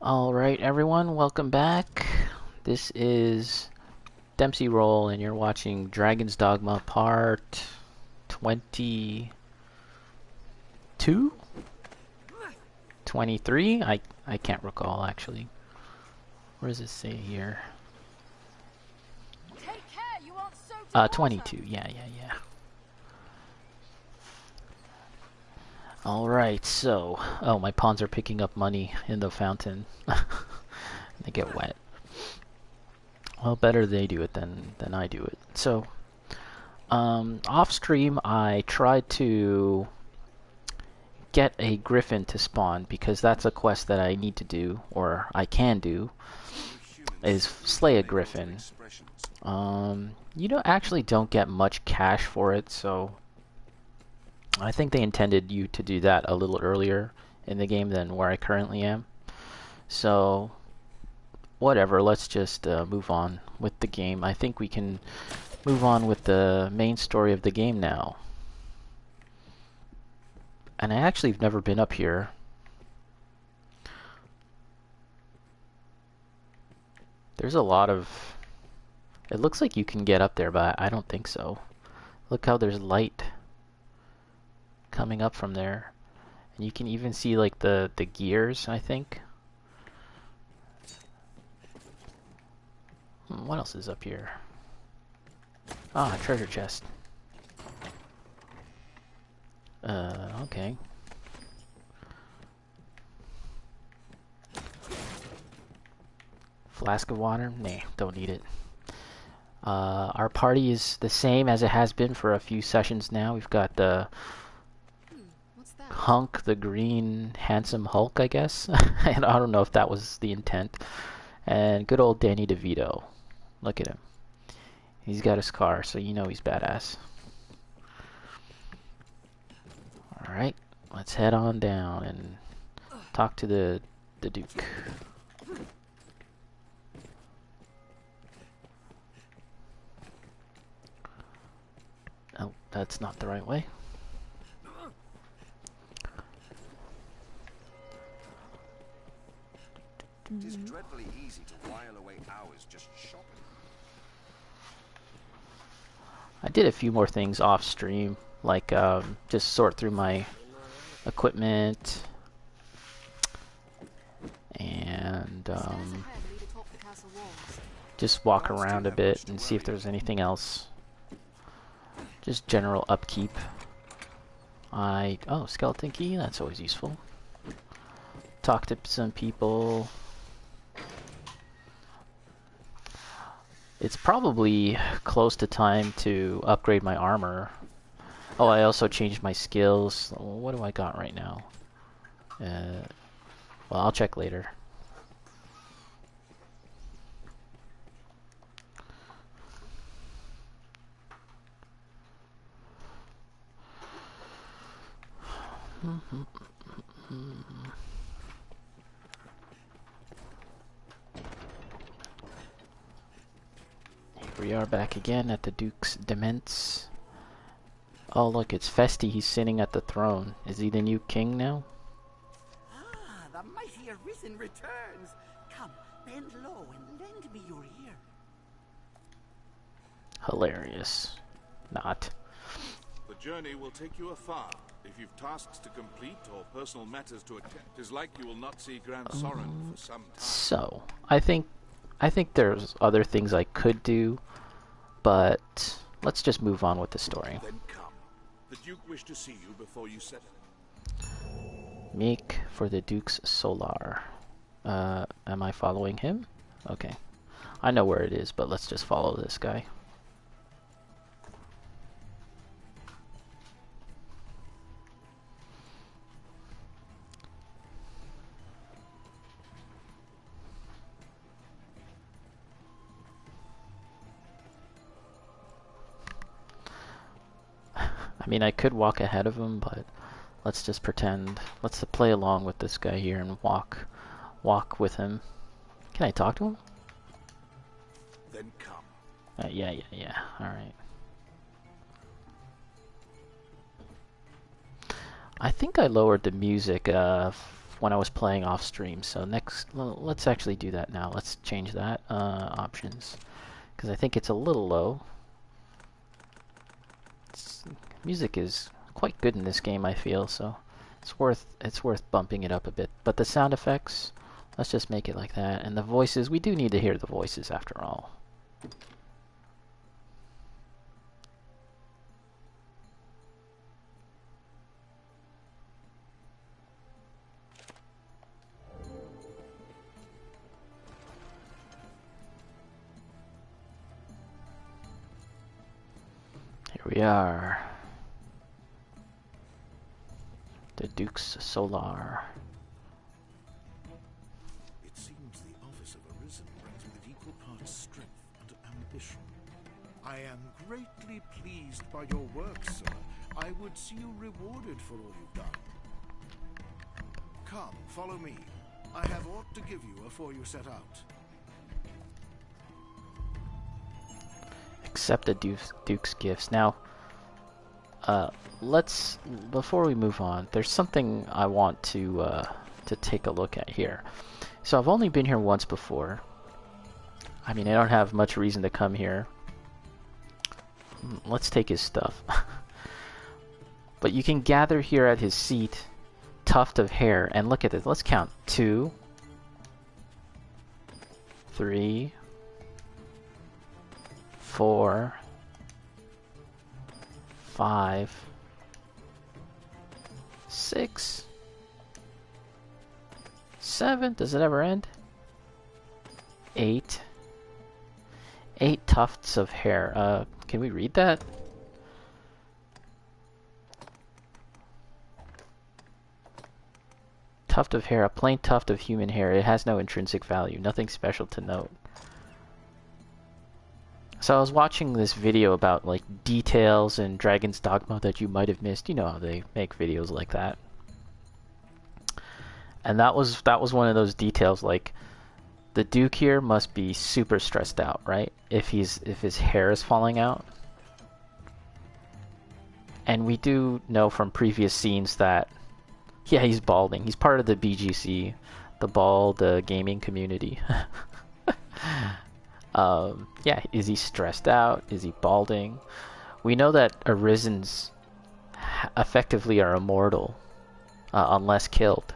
Alright everyone, welcome back. This is Dempsey Roll and you're watching Dragon's Dogma Part 22? 23? I can't recall actually. Where does it say here? Take care, you aren't soaked in 22, yeah. Alright, so... Oh, my pawns are picking up money in the fountain. They get wet. Well, better they do it than I do it. So, off stream, I tried to get a griffin to spawn because that's a quest that I need to do, or I can do, is slay a griffin. You actually don't get much cash for it, so I think they intended you to do that a little earlier in the game than where I currently am. So, whatever, let's just move on with the game. I think we can move on with the main story of the game now. And I actually have never been up here. There's a lot of... It looks like you can get up there, but I don't think so. Look how there's light coming up from there. And you can even see like the gears, I think. What else is up here? Ah, treasure chest. Okay. Flask of water? Nah, don't need it. Our party is the same as it has been for a few sessions now. We've got the Hunk, the green, handsome Hulk, I guess. And I don't know if that was the intent. And good old Danny DeVito. Look at him. He's got his car, so you know he's badass. Alright, let's head on down and talk to the Duke. Oh, that's not the right way. It is dreadfully easy to while away hours just shopping. I did a few more things off stream, like just sort through my equipment and just walk around a bit and see if there's anything else. Just general upkeep. Oh, skeleton key, that's always useful. Talk to some people. It's probably close to time to upgrade my armor. Oh, I also changed my skills. What do I got right now? Well, I'll check later. We are back again at the Duke's Dements. Oh look, it's Festi. He's sitting at the throne. Is he the new king now? Ah, the mighty Arisen returns. Come, bend low and lend me your ear. Hilarious. Not. The journey will take you afar. If you've tasks to complete or personal matters to attend, 'tis like you will not see Grand Sorin for some time. So, I think there's other things I could do, but let's just move on with the story. Then come. The Duke wished to see you before you set out. Make for the Duke's Solar. Am I following him? Okay. I know where it is, but let's just follow this guy. I mean, I could walk ahead of him, but let's just pretend. Let's play along with this guy here and walk with him. Can I talk to him? Then come. Yeah. All right. I think I lowered the music when I was playing off stream. So let's actually do that now. Let's change that options, because I think it's a little low. Music is quite good in this game, I feel, so it's worth bumping it up a bit. But the sound effects, let's just make it like that. And the voices, we do need to hear the voices after all. Here we are. The Duke's Solar. It seems the office of Arisen brings with it equal parts strength and ambition. I am greatly pleased by your work, sir. I would see you rewarded for all you've done. Come, follow me. I have aught to give you afore you set out. Accept the Duke's gifts. Now, before we move on, there's something I want to take a look at here. So I've only been here once before. I mean, I don't have much reason to come here. Let's take his stuff. But you can gather here at his seat, tuft of hair, and look at this. Let's count. 2, 3, 4, 5, 6, 7. Does it ever end? 8. 8 tufts of hair. Can we read that? Tuft of hair, a plain tuft of human hair. It has no intrinsic value, nothing special to note. So I was watching this video about like details in Dragon's Dogma that you might have missed. You know how they make videos like that. And that was one of those details, like the Duke here must be super stressed out, right? If his hair is falling out. And we do know from previous scenes that yeah, he's balding. He's part of the BGC, the bald gaming community. Yeah, is he stressed out? Is he balding? We know that Arisens effectively are immortal, unless killed.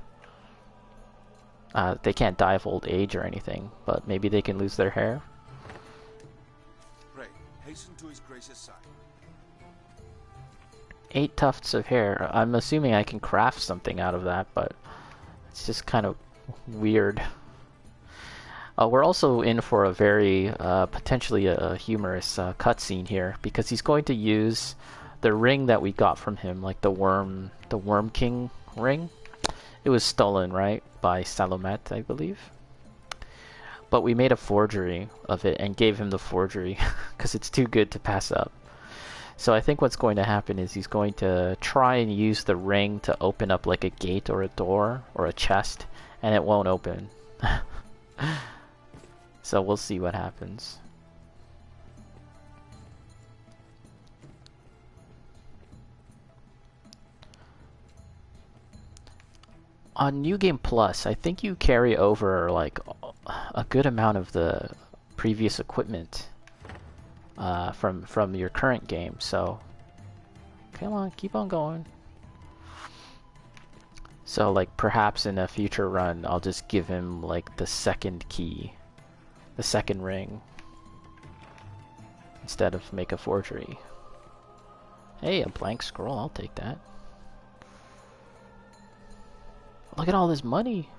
They can't die of old age or anything, but maybe they can lose their hair. Pray, hasten to his grace's side. 8 tufts of hair. I'm assuming I can craft something out of that, but it's just kind of weird. We're also in for a very potentially a humorous cutscene here, because he's going to use the ring that we got from him, like the Worm King ring. It was stolen, right, by Salomet, I believe. But we made a forgery of it and gave him the forgery because it's too good to pass up. So I think what's going to happen is he's going to try and use the ring to open up like a gate or a door or a chest, and it won't open. So we'll see what happens. On New Game Plus, I think you carry over like a good amount of the previous equipment from your current game, so come on, keep on going. So like perhaps in a future run I'll just give him like the second key, the second ring, instead of make a forgery. Hey, a blank scroll, I'll take that. Look at all this money.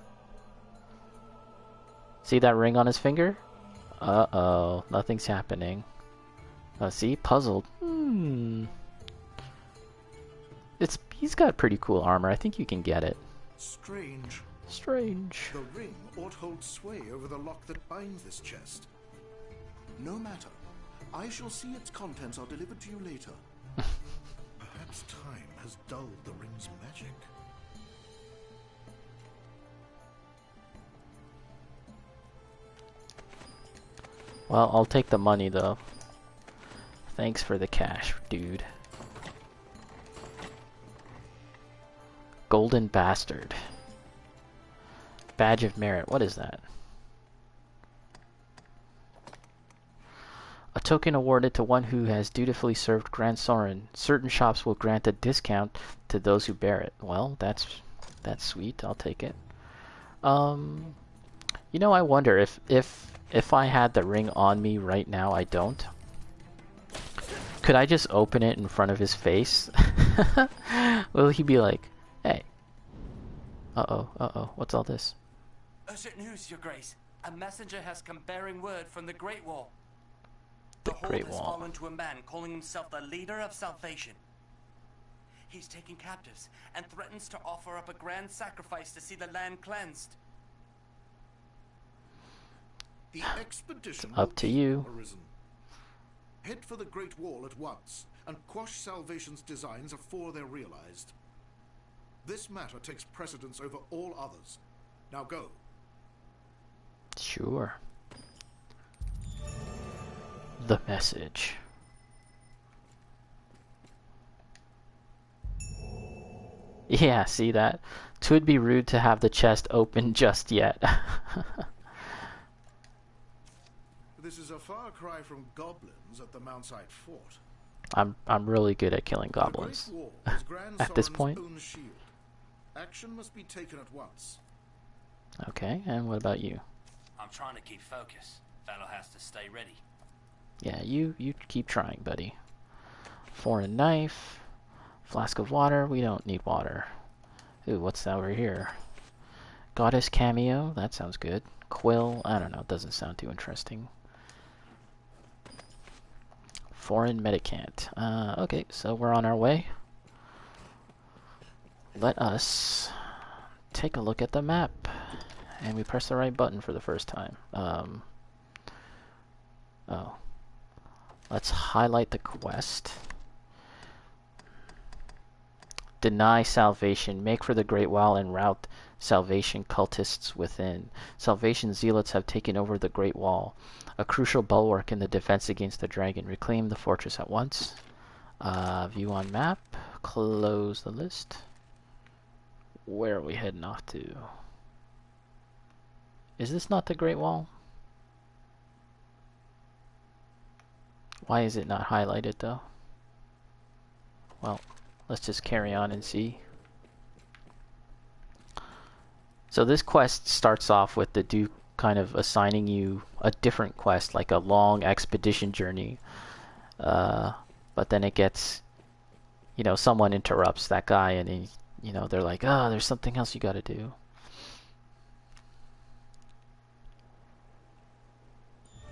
See that ring on his finger? Uh-oh, nothing's happening. See, puzzled. He's got pretty cool armor. I think you can get it. Strange. Strange. The ring ought hold sway over the lock that binds this chest. No matter. I shall see its contents are delivered to you later. Perhaps time has dulled the ring's magic. Well, I'll take the money though. Thanks for the cash, dude. Golden Bastard. Badge of Merit. What is that? A token awarded to one who has dutifully served Grand Soren. Certain shops will grant a discount to those who bear it. Well, that's sweet. I'll take it. You know, I wonder if I had the ring on me right now. I don't. Could I just open it in front of his face? Will he be like, "Hey, what's all this?" Urgent news, Your Grace. A messenger has come bearing word from the Great Wall. The Great Hold has Wall. fallen to a man calling himself the leader of salvation. He's taking captives and threatens to offer up a grand sacrifice to see the land cleansed. The expedition Up will to keep you. Arisen. Head for the Great Wall at once and quash Salvation's designs afore they're realized. This matter takes precedence over all others. Now go. Sure. The message. Yeah, see that? 'Twould be rude to have the chest open just yet. This is a far cry from goblins at the Mountside Fort. I'm really good at killing goblins. The Great Wall is Grand At this Soren's point. own shield. Action must be taken at once. Okay, and what about you? I'm trying to keep focus. Fellow has to stay ready. Yeah, you keep trying, buddy. Foreign knife. Flask of water. We don't need water. Ooh, what's that over here? Goddess cameo. That sounds good. Quill. I don't know. It doesn't sound too interesting. Foreign medicant. Okay, so we're on our way. Let us take a look at the map. And we press the right button for the first time. Oh. Let's highlight the quest. Deny salvation. Make for the Great Wall and rout salvation cultists within. Salvation zealots have taken over the Great Wall, a crucial bulwark in the defense against the dragon. Reclaim the fortress at once. View on map. Close the list. Where are we heading off to? Is this not the Great Wall? Why is it not highlighted though? Well, let's just carry on and see. So this quest starts off with the Duke kind of assigning you a different quest, like a long expedition journey. But then it gets, you know, someone interrupts that guy and he, you know, they're like, oh, there's something else you gotta do.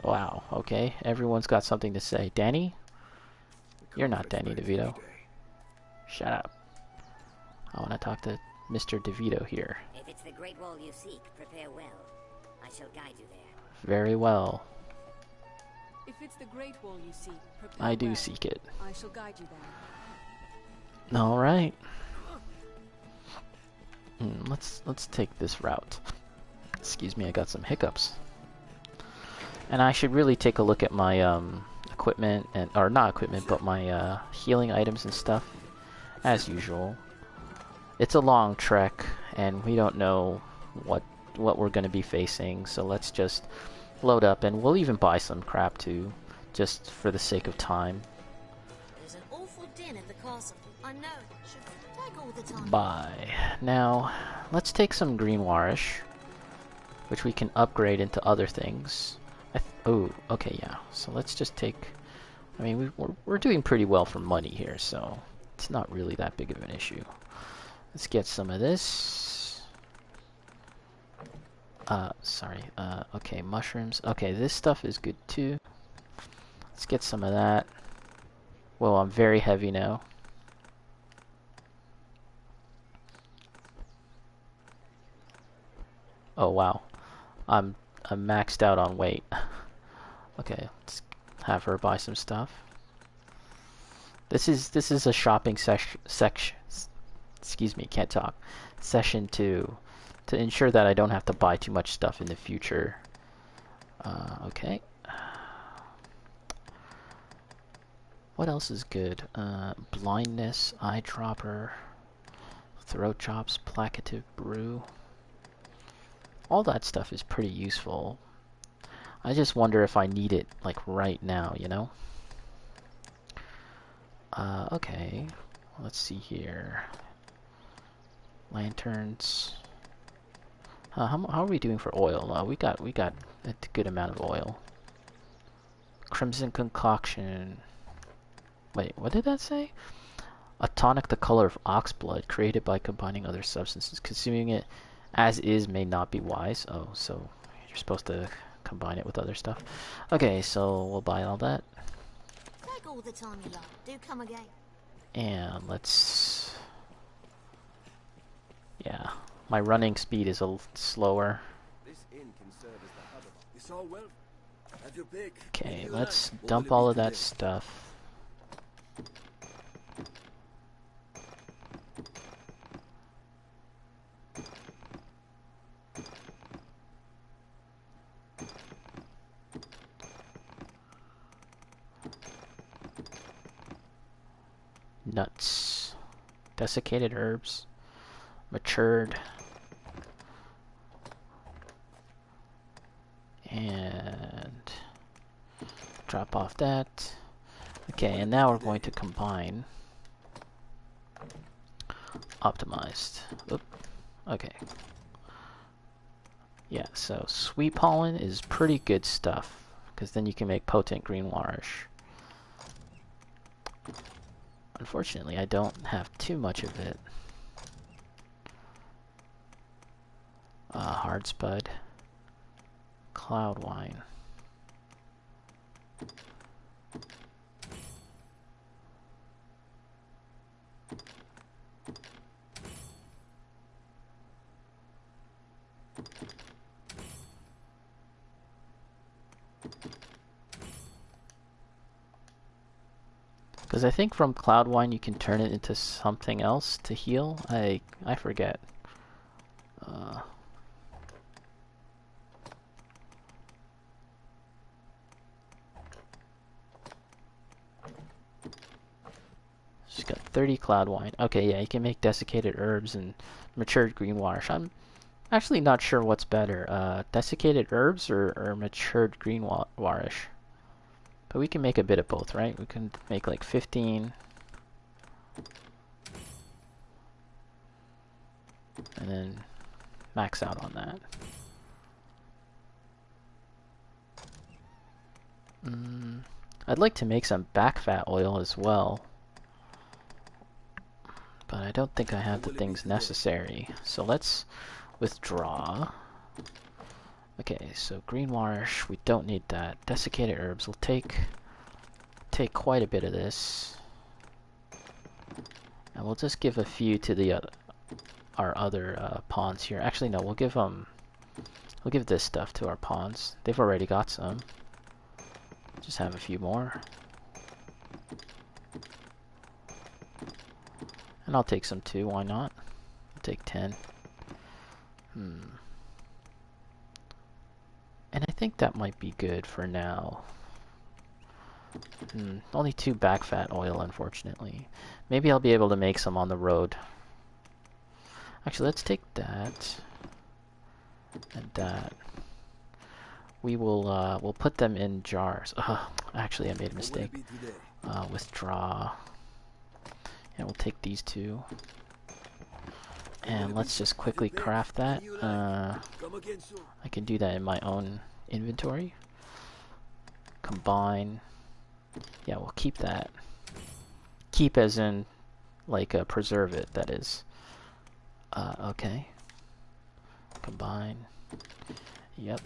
Wow, okay. Everyone's got something to say. Danny? You're not Danny DeVito. Shut up. I want to talk to Mr. DeVito here. If it's the Great Wall you seek, prepare well. I shall guide you there. Very well. If it's the Great Wall you seek, prepare I do well. seek it. I shall guide you there. Alright. Let's take this route. Excuse me, I got some hiccups. And I should really take a look at my equipment, and or not equipment, but my healing items and stuff. As usual. It's a long trek, and we don't know what we're going to be facing, so let's just load up, and we'll even buy some crap too, just for the sake of time. There's an awful din at the castle. I know. Should take all the time. Buy. Now, let's take some greenwarish, which we can upgrade into other things. Oh, okay, yeah. So let's just take... I mean, we're doing pretty well for money here, so it's not really that big of an issue. Let's get some of this. Sorry. Okay, mushrooms. Okay, this stuff is good too. Let's get some of that. Well, I'm very heavy now. Oh wow, I'm maxed out on weight. Okay, let's have her buy some stuff. This is a shopping section. Excuse me, can't talk. Session 2, to ensure that I don't have to buy too much stuff in the future. Okay. What else is good? Blindness, eyedropper, throat chops, placative brew. all that stuff is pretty useful. I just wonder if I need it like right now, you know? Okay. Let's see here. Lanterns. How are we doing for oil? We got a good amount of oil. Crimson concoction. Wait, what did that say? A tonic the color of ox blood, created by combining other substances. Consuming it as is may not be wise. Oh, so you're supposed to combine it with other stuff. Okay, so we'll buy all that. Take all the time you like. Do come again. And let's... Yeah, my running speed is a little slower. This inn can serve as the hub of... It's all well. Have your pick. Okay, You let's like, what dump will it all be of that today? stuff. Nuts. Desiccated herbs. Matured. And drop off that. Okay, and now we're going to combine. Optimized. Oop. Okay. Yeah, so sweet pollen is pretty good stuff, because then you can make potent green warish. Unfortunately, I don't have too much of it. Hard spud. Cloud wine. Because I think from cloud wine you can turn it into something else to heal. I forget. She's got 30 cloud wine. Okay, yeah, you can make desiccated herbs and matured green warish. I'm actually not sure what's better, desiccated herbs or matured green warish. But we can make a bit of both, right? We can make like 15. And then max out on that. I'd like to make some back fat oil as well. But I don't think I have the things necessary. So let's withdraw. Okay, so green warish, we don't need that. Desiccated herbs will take quite a bit of this. And we'll just give a few to the our other pawns here. Actually, no, we'll give this stuff to our pawns. They've already got some. Just have a few more. And I'll take some too, why not? I'll take 10. And I think that might be good for now. Only 2 back fat oil, unfortunately. Maybe I'll be able to make some on the road. Actually, let's take that. And that. We will, we'll put them in jars. Actually, I made a mistake. Withdraw. And we'll take these 2. And let's just quickly craft that. I can do that in my own inventory. Combine. Yeah, we'll keep that. Keep as in, like, preserve it, that is. Okay. Combine. Yep.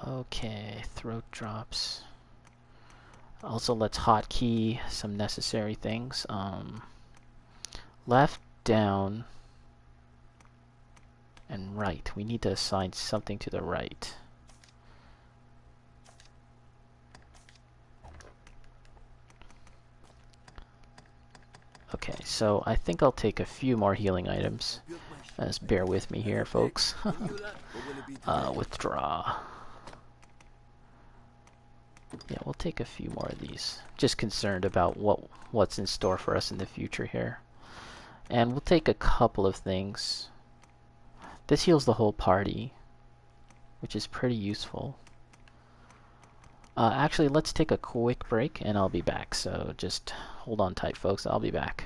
Okay, throat drops. Also, let's hotkey some necessary things. Left, down, and right. We need to assign something to the right. Okay, so I think I'll take a few more healing items. Just bear with me here, folks. Withdraw. Yeah, we'll take a few more of these. Just concerned about what's in store for us in the future here. And we'll take a couple of things. This heals the whole party, which is pretty useful. Actually, let's take a quick break and I'll be back. So just hold on tight, folks. I'll be back.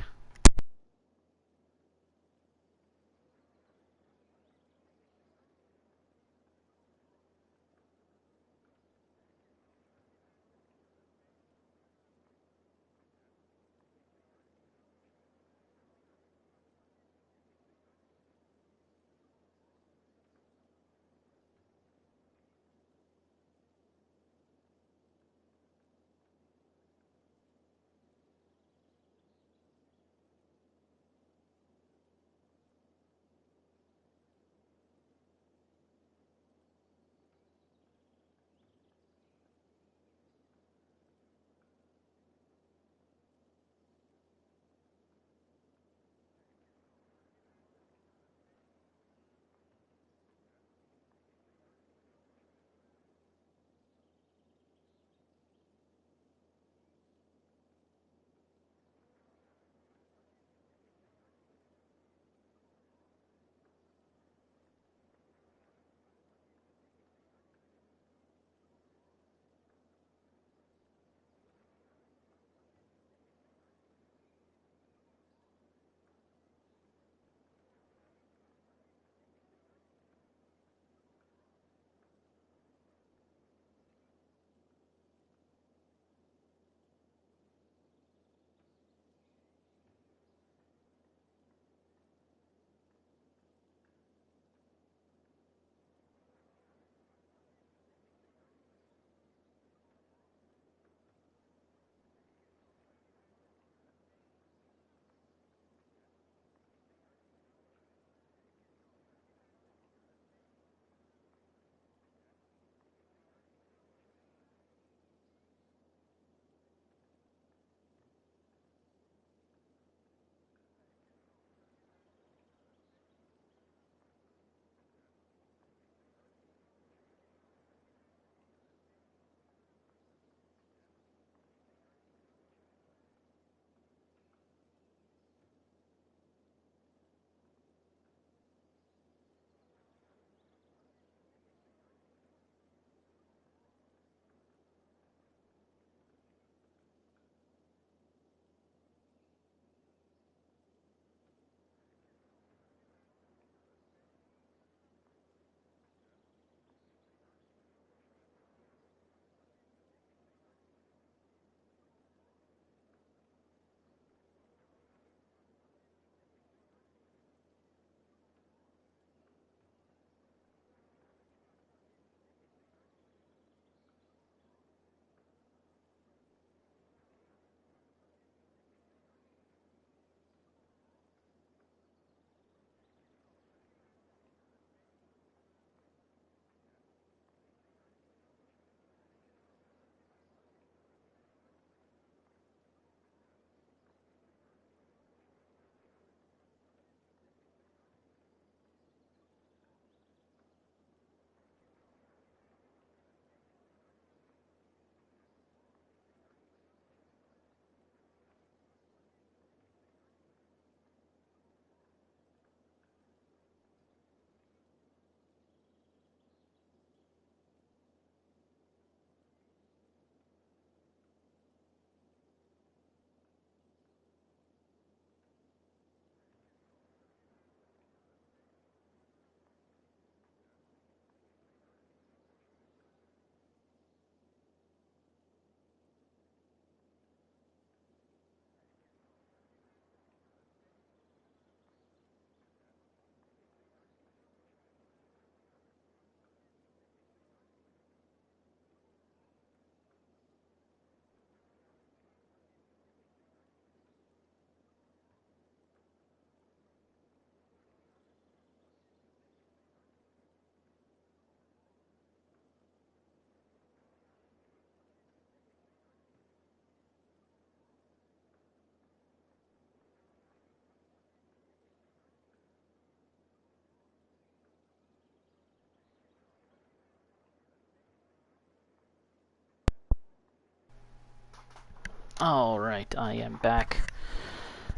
Alright, I am back.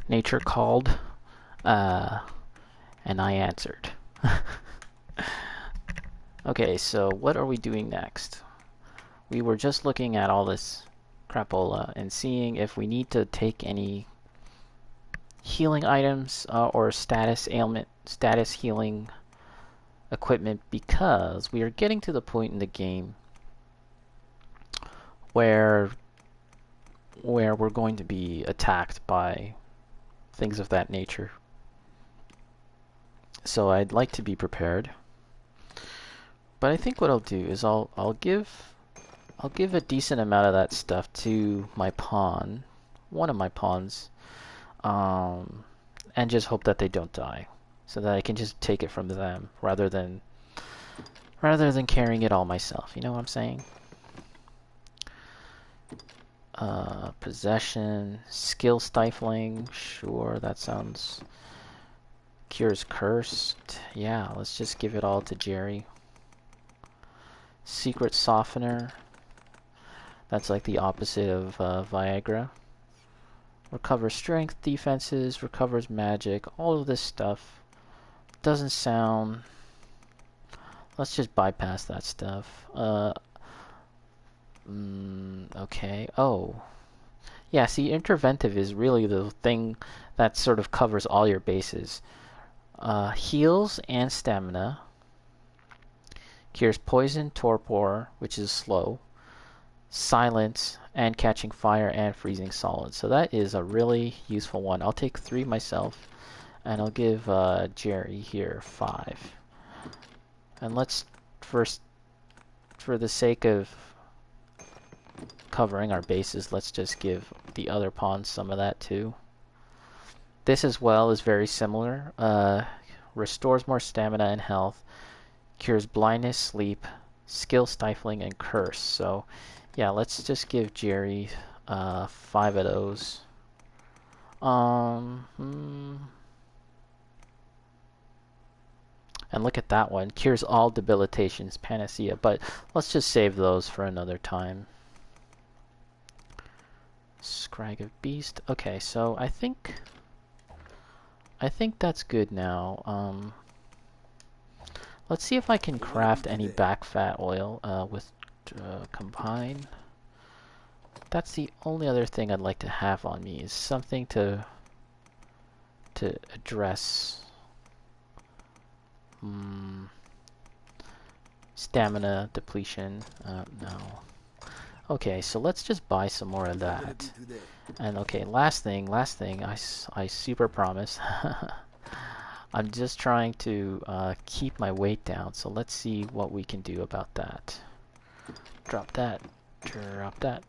Nature called. And I answered. Okay, so what are we doing next? We were just looking at all this crapola and seeing if we need to take any healing items or status healing equipment, because we are getting to the point in the game where we're going to be attacked by things of that nature. So I'd like to be prepared. But I think what I'll do is I'll give a decent amount of that stuff to my pawn, one of my pawns, and just hope that they don't die, so that I can just take it from them rather than carrying it all myself. You know what I'm saying? Possession, skill stifling, sure, that sounds... Cures cursed, yeah, let's just give it all to Jerry. Secret softener, that's like the opposite of Viagra. Recovers strength, defenses, recovers magic, all of this stuff. Doesn't sound... Let's just bypass that stuff. Okay, oh. Yeah, see, interventive is really the thing that sort of covers all your bases. Heals and stamina. Cures poison, torpor, which is slow. Silence, and catching fire and freezing solid. So that is a really useful one. I'll take 3 myself, and I'll give Jerry here 5. And let's first, for the sake of covering our bases, let's just give the other pawns some of that too. This as well is very similar. Restores more stamina and health. Cures blindness, sleep, skill stifling, and curse. So yeah, let's just give Jerry 5 of those. And look at that one. Cures all debilitations, panacea. But let's just save those for another time. Scrag of Beast. Okay, so I think that's good now. Let's see if I can craft any back fat oil with combine. That's the only other thing I'd like to have on me, is something to address stamina depletion. No. Okay, so let's just buy some more of that. And okay, last thing, I super promise. I'm just trying to keep my weight down, so let's see what we can do about that. Drop that. Drop that.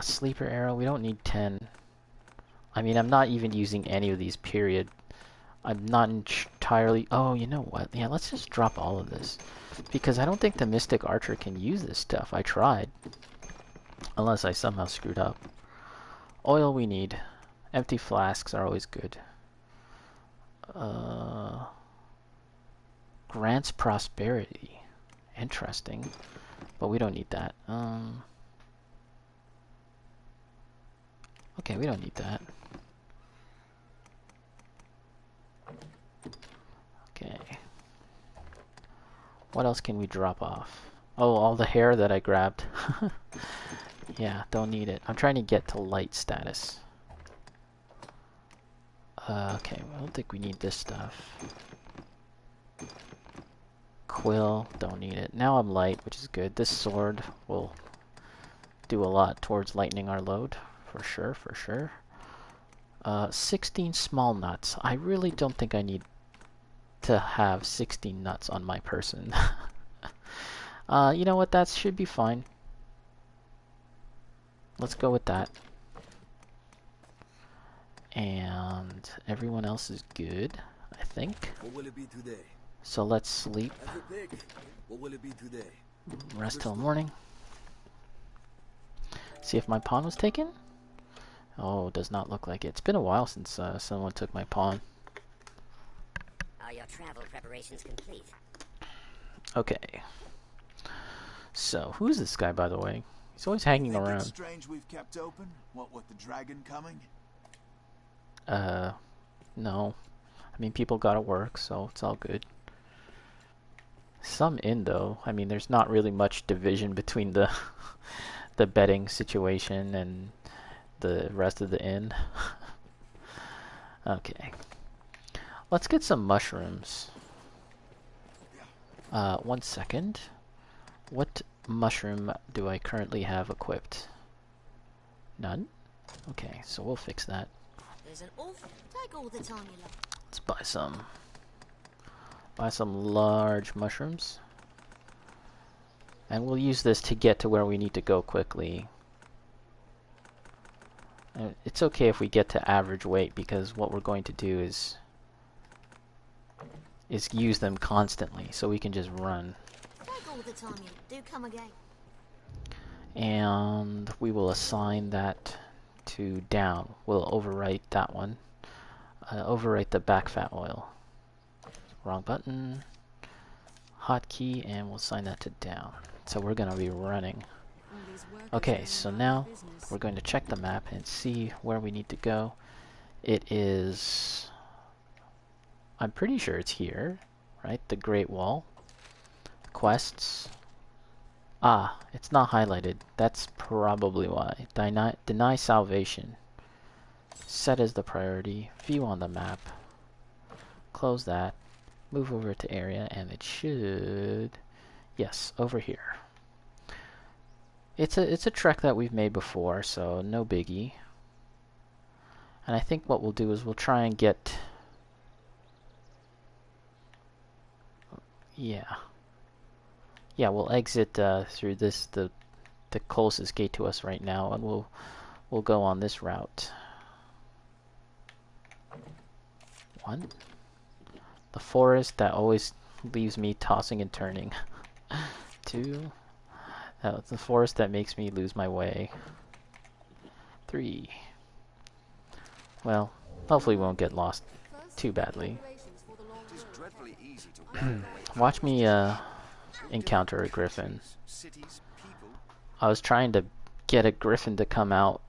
Sleeper arrow, we don't need 10. I mean, I'm not even using any of these, period. I'm not entirely... Oh, you know what? Yeah, let's just drop all of this. Because I don't think the Mystic Archer can use this stuff. I tried. Unless I somehow screwed up. Oil we need. Empty flasks are always good. Grants prosperity. Interesting. But we don't need that. Okay, we don't need that. Okay. What else can we drop off? Oh, all the hair that I grabbed. Yeah, don't need it. I'm trying to get to light status. Okay, I don't think we need this stuff. Quill, don't need it. Now I'm light, which is good. This sword will do a lot towards lightening our load. For sure, for sure. 16 small nuts. I really don't think I need to have 16 nuts on my person. You know what? That should be fine. Let's go with that. And everyone else is good, I think. What will it be today? So let's sleep. Have your pick. What will it be today? Rest till morning. See if my pawn was taken? Oh, does not look like it. It's been a while since someone took my pawn. Are your travel preparations complete? Okay. So, who's this guy, by the way? He's always hanging Think around. it's strange we've kept open, what with the dragon coming? No. I mean, people gotta work, so it's all good. Some inn, though. I mean, there's not really much division between the the betting situation and the rest of the inn. Okay. Let's get some mushrooms. 1 second. What mushroom do I currently have equipped? None? Okay, so we'll fix that. There's an awful... Take all the time you like. Let's buy some. Buy some large mushrooms. And we'll use this to get to where we need to go quickly. It's okay if we get to average weight, because what we're going to do is use them constantly, so we can just run. Take all the time you do come again. And we will assign that to down. We'll overwrite that one. Overwrite the back fat oil. Wrong button. Hotkey, and we'll assign that to down. So we're going to be running. Okay, so now we're going to check the map and see where we need to go. It is... I'm pretty sure it's here, right? The Great Wall. Quests. Ah, it's not highlighted. That's probably why. Deny salvation. Set as the priority. View on the map. Close that. Move over to area, and it should... Yes, over here. It's a trek that we've made before, so no biggie. And I think what we'll do is we'll try and get... Yeah, we'll exit through this, the closest gate to us right now, and we'll go on this route. 1. The forest that always leaves me tossing and turning. 2. The forest that makes me lose my way. 3. Well, hopefully we won't get lost too badly. It is dreadfully easy to while away Watch me hours encounter a griffin. cities, people. I was trying to get a griffin to come out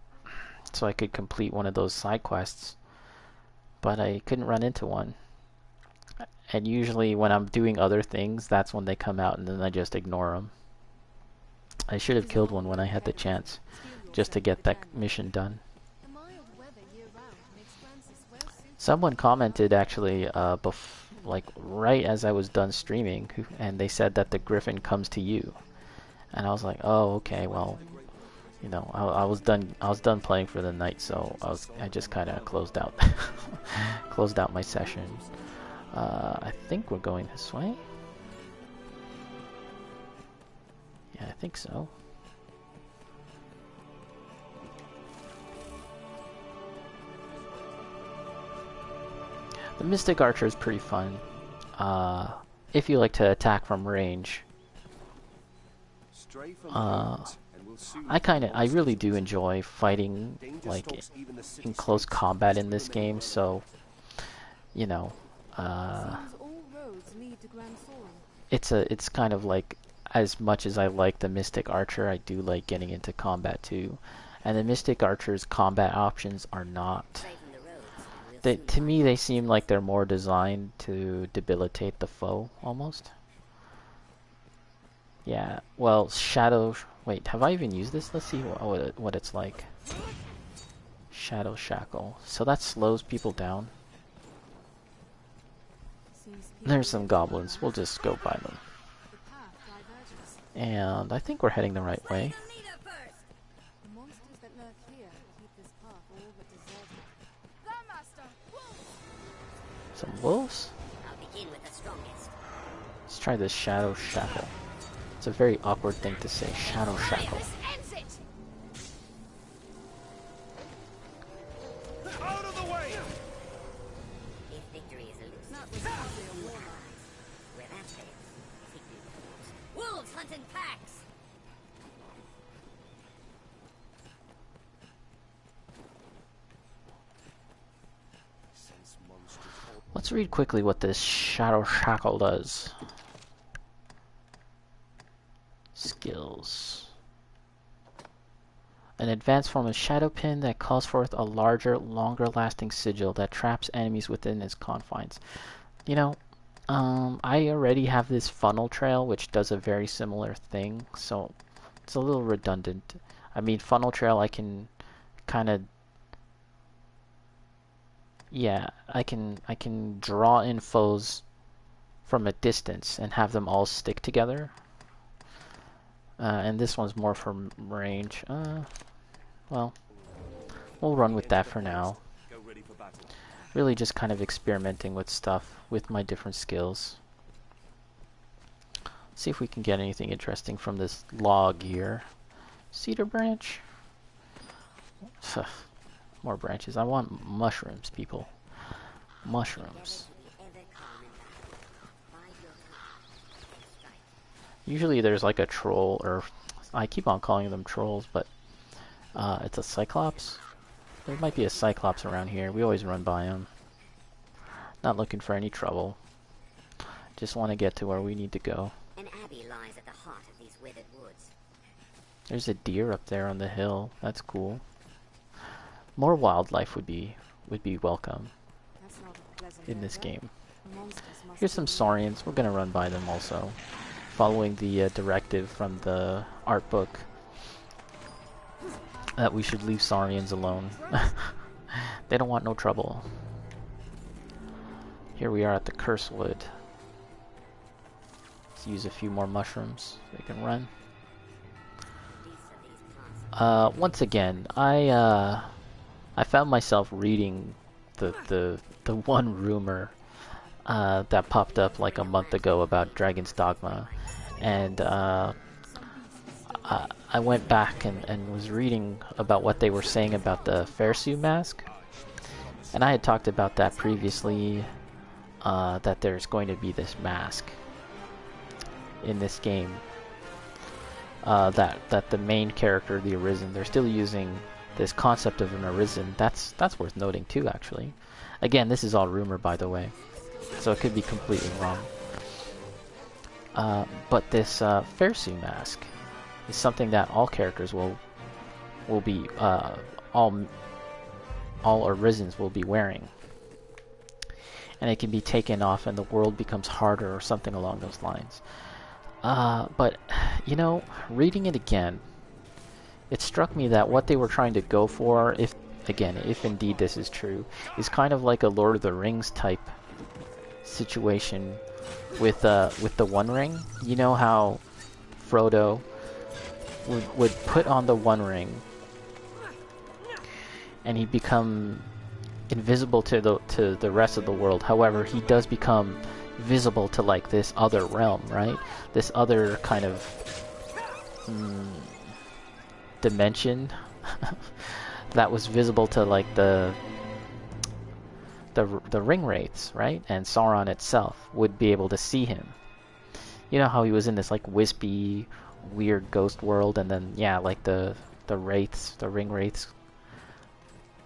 so I could complete one of those side quests, but I couldn't run into one. And usually when I'm doing other things, that's when they come out, and then I just ignore them. I should have killed one when I had the chance, just to get that mission done. Someone commented actually, like right as I was done streaming, and they said that the griffin comes to you, and I was like, oh, okay, well, you know, I was done playing for the night, so I just kind of closed out closed out my session. I think we're going this way. Yeah, I think so. The Mystic Archer is pretty fun. If you like to attack from range. Stray from the roads, and we'll soon I really do enjoy fighting like in close combat in this game, so you know, it's kind of like, as much as I like the Mystic Archer, I do like getting into combat too. And the Mystic Archer's combat options are not... to me, they seem like they're more designed to debilitate the foe, almost. Yeah, well, Shadow... Wait, have I even used this? Let's see what it's like. Shadow Shackle. So that slows people down. There's some goblins. We'll just go by them. And I think we're heading the right way. Some wolves? Let's try this Shadow Shackle. It's a very awkward thing to say. Shadow Shackle. out of the way. If victory is elusive, where that fails, victory falls. Wolves hunt in packs! Let's read quickly what this Shadow Shackle does. Skills. an advanced form of Shadow Pin that calls forth a larger, longer-lasting sigil that traps enemies within its confines. You know, I already have this funnel trail, which does a very similar thing, so it's a little redundant. I mean, funnel trail, I can kind of, yeah, I can draw in foes from a distance and have them all stick together. And this one's more from range. Well, we'll run with that for now. Really just kind of experimenting with stuff with my different skills. See if we can get anything interesting from this log here. Cedar branch? More branches. I want mushrooms, people. Mushrooms. Usually there's like a troll, or I keep on calling them trolls, but it's a Cyclops. There might be a Cyclops around here. We always run by them. Not looking for any trouble. Just want to get to where we need to go. An abbey lies at the heart of these withered woods. There's a deer up there on the hill. That's cool. More wildlife would be welcome in this game. Here's some saurians. We're gonna run by them also, following the directive from the art book that we should leave saurians alone. They don't want no trouble. Here we are at the Curse Wood. Let's use a few more mushrooms so they can run. Once again, I found myself reading the one rumor that popped up like a month ago about Dragon's Dogma, and I went back and was reading about what they were saying about the Fursuit mask, and I had talked about that previously, that there's going to be this mask in this game, that the main character, the Arisen, they're still using this concept of an Arisen. That's worth noting too, actually. Again, this is all rumor, by the way, so it could be completely wrong. But this Fursuit mask is something that all characters will be all Arisens will be wearing, and it can be taken off, and the world becomes harder, or something along those lines. But you know, reading it again, it struck me that what they were trying to go for, if indeed this is true, is kind of like a Lord of the Rings type situation with the One Ring. You know how Frodo would put on the One Ring and he'd become invisible to the rest of the world. However, he does become visible to like this other realm, right? This other kind of dimension that was visible to like the ring wraiths, right? And Sauron itself would be able to see him. You know how he was in this like wispy, weird ghost world, and then yeah, like the wraiths, the ring wraiths,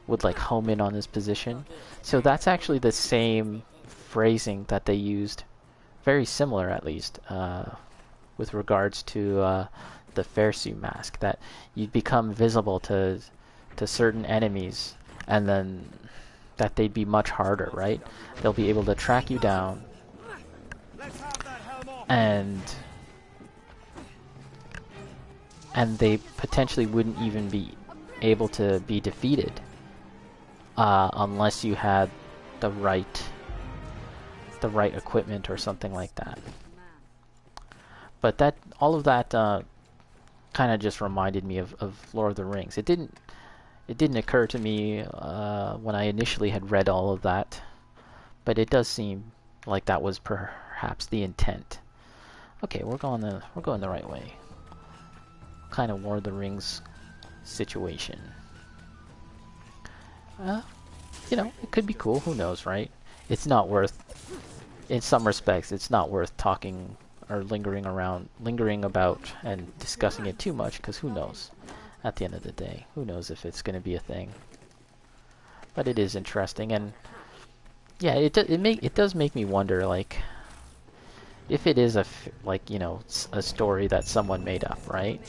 would like home in on his position. So that's actually the same phrasing that they used, very similar at least, with regards to the Fursuit mask, that you'd become visible to certain enemies, and then that they'd be much harder, right? They'll be able to track you down, and they potentially wouldn't even be able to be defeated unless you had the right equipment or something like that. But that all of that kind of just reminded me of Lord of the Rings. It didn't occur to me when I initially had read all of that, but it does seem like that was perhaps the intent. Okay, we're going the right way. Kind of Lord of the Rings situation. You know, it could be cool. Who knows, right? It's not worth. In some respects, it's not worth talking or lingering about and discussing it too much, because who knows? At the end of the day, who knows if it's going to be a thing? But it is interesting, and yeah, it does make me wonder, like, if it is a story that someone made up, right?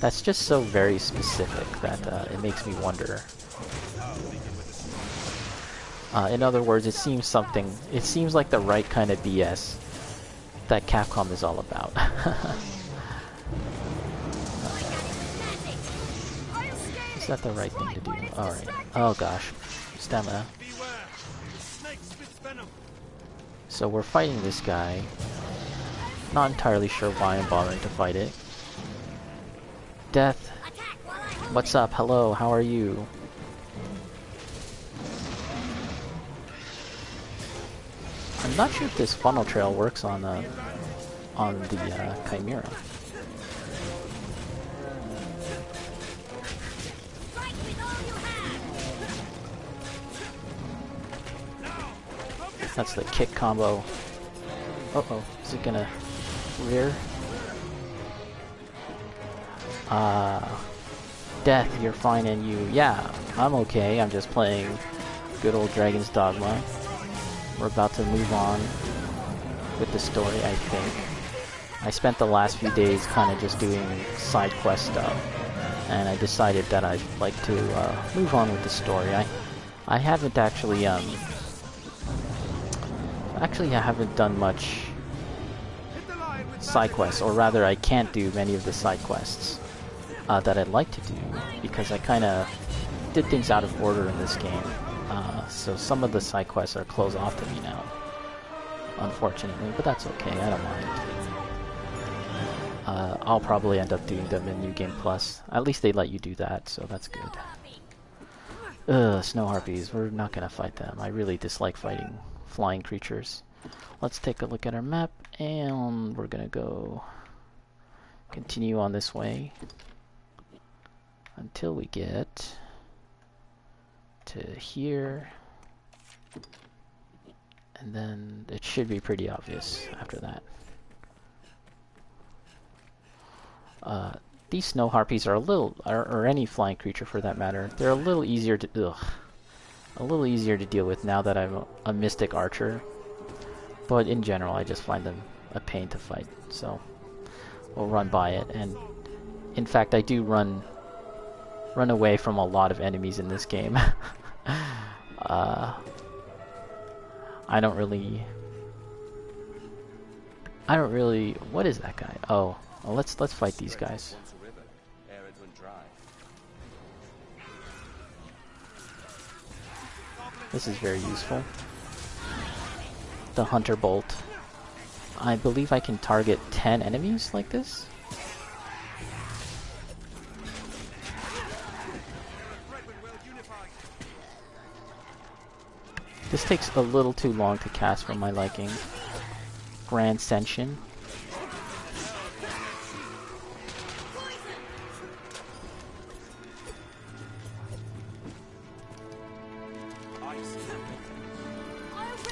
That's just so very specific that it makes me wonder. In other words, it seems like the right kind of BS that Capcom is all about. Is that the right thing to do? Alright. Oh gosh. Stamina. So we're fighting this guy. Not entirely sure why I'm bothering to fight it. Death. What's up? Hello, how are you? I'm not sure if this funnel trail works on the Chimera. That's the kick combo. Uh-oh, is it gonna rear? Death, you're fine, and you. Yeah, I'm okay. I'm just playing good old Dragon's Dogma. We're about to move on with the story, I think. I spent the last few days kind of just doing side quest stuff, and I decided that I'd like to move on with the story. I haven't actually I haven't done much side quests, or rather I can't do many of the side quests that I'd like to do, because I kind of did things out of order in this game. So some of the side quests are closed off to me now, unfortunately, but that's okay, I don't mind. I'll probably end up doing them in New Game Plus. At least they let you do that, so that's good. Ugh, snow harpies, we're not gonna fight them. I really dislike fighting flying creatures. Let's take a look at our map, and we're gonna go continue on this way until we get to here, and then it should be pretty obvious after that. These snow harpies are a little, or any flying creature for that matter, they're a little easier to deal with now that I'm a mystic archer. But in general, I just find them a pain to fight, so we'll run by it. And in fact, I do run away from a lot of enemies in this game. I don't really. What is that guy? Oh, well, let's fight these guys. This is very useful. The Hunter Bolt. I believe I can target 10 enemies like this. This takes a little too long to cast for my liking. Grand Ascension.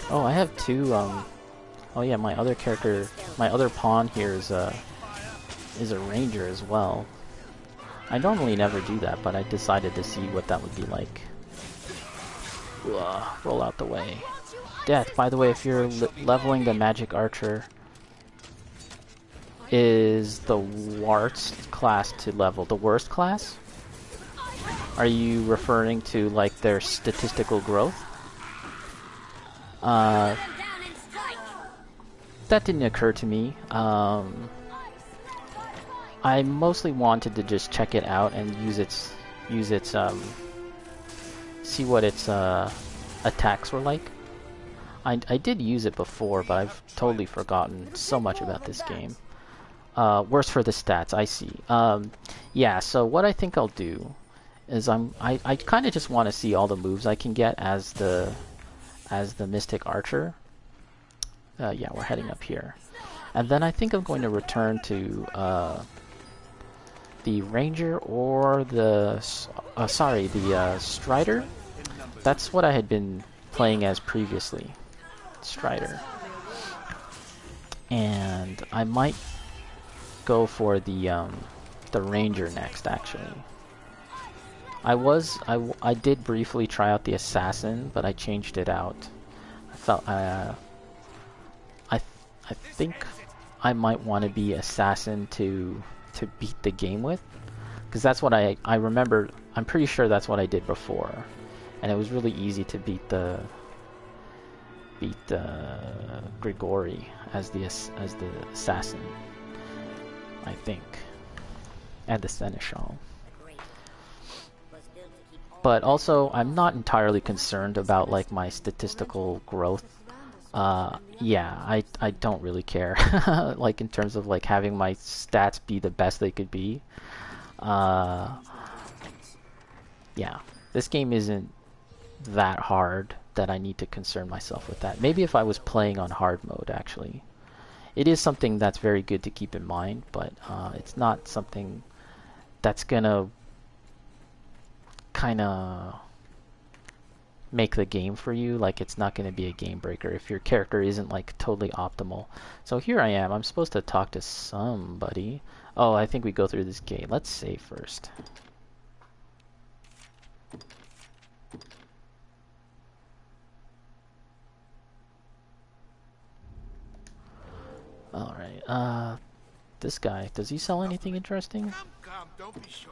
Oh, I have two, oh yeah, my other character, my other pawn here is a ranger as well. I normally never do that, but I decided to see what that would be like. Roll out the way. Death, by the way, if you're leveling the magic archer, is the worst class to level the worst class? Are you referring to, like, their statistical growth? That didn't occur to me. I mostly wanted to just check it out and see what its attacks were like. I did use it before, but I've totally forgotten so much about this game. Worse for the stats, I see. Yeah, so what I think I'll do is I kind of just want to see all the moves I can get as the Mystic Archer. Yeah, we're heading up here. And then I think I'm going to return to the Ranger or the Strider. That's what I had been playing as previously. Strider. And I might go for the Ranger next, actually. I did briefly try out the Assassin, but I changed it out. I think I might want to be Assassin to beat the game with. because that's what I remember. I'm pretty sure that's what I did before, and it was really easy to beat Grigori as the assassin, I think, and the seneschal. But also, I'm not entirely concerned about like my statistical growth. Yeah, I don't really care. Like in terms of like having my stats be the best they could be. Yeah, this game isn't that hard that I need to concern myself with that. Maybe if I was playing on hard mode, actually. It is something that's very good to keep in mind, but it's not something that's gonna kind of make the game for you. Like, it's not going to be a game breaker if your character isn't like totally optimal. So here I am. I'm supposed to talk to somebody. Oh, I think we go through this gate. Let's save first. Alright, this guy, does he sell anything interesting? Come, don't be shy.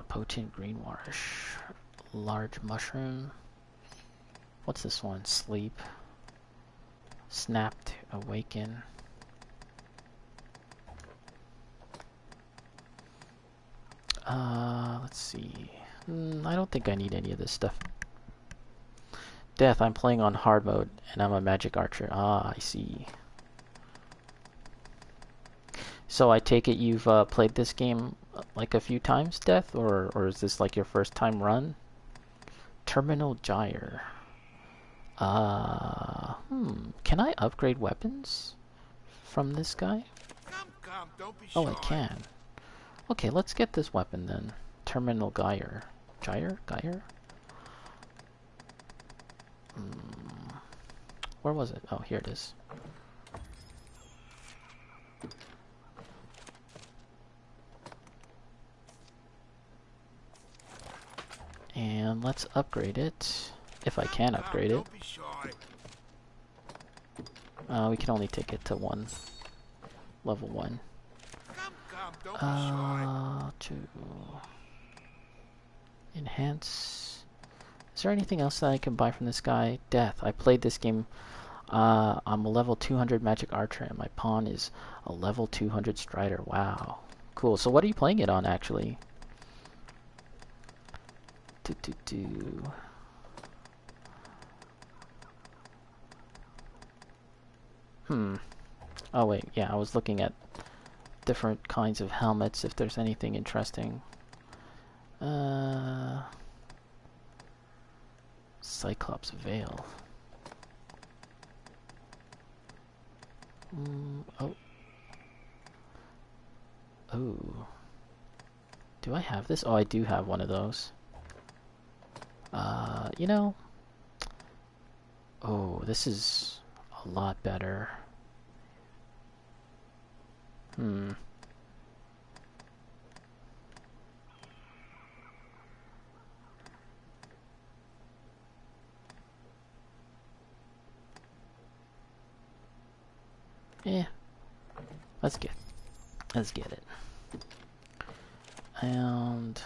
Potent greenwash. Large mushroom. What's this one? Sleep. Snap to awaken. Let's see. I don't think I need any of this stuff. Death, I'm playing on hard mode, and I'm a magic archer. Ah, I see. So I take it you've played this game like a few times, Death, or is this like your first time run? Terminal Gyre. Can I upgrade weapons from this guy? Come, don't be shy. Oh, I can. Okay, let's get this weapon then. Terminal Gyre. Gyre? Where was it? Oh, here it is. And let's upgrade it. If I can upgrade it. Don't be shy. We can only take it to level 1. Come, don't be shy. To enhance. Is there anything else that I can buy from this guy? Death. I played this game. I'm a level 200 magic archer, and my pawn is a level 200 strider. Wow, cool. So what are you playing it on, actually? Oh wait, yeah, I was looking at different kinds of helmets, if there's anything interesting. Cyclops Veil. Oh. Do I have this? Oh, I do have one of those. You know... Oh, this is a lot better. Yeah. Let's get it. And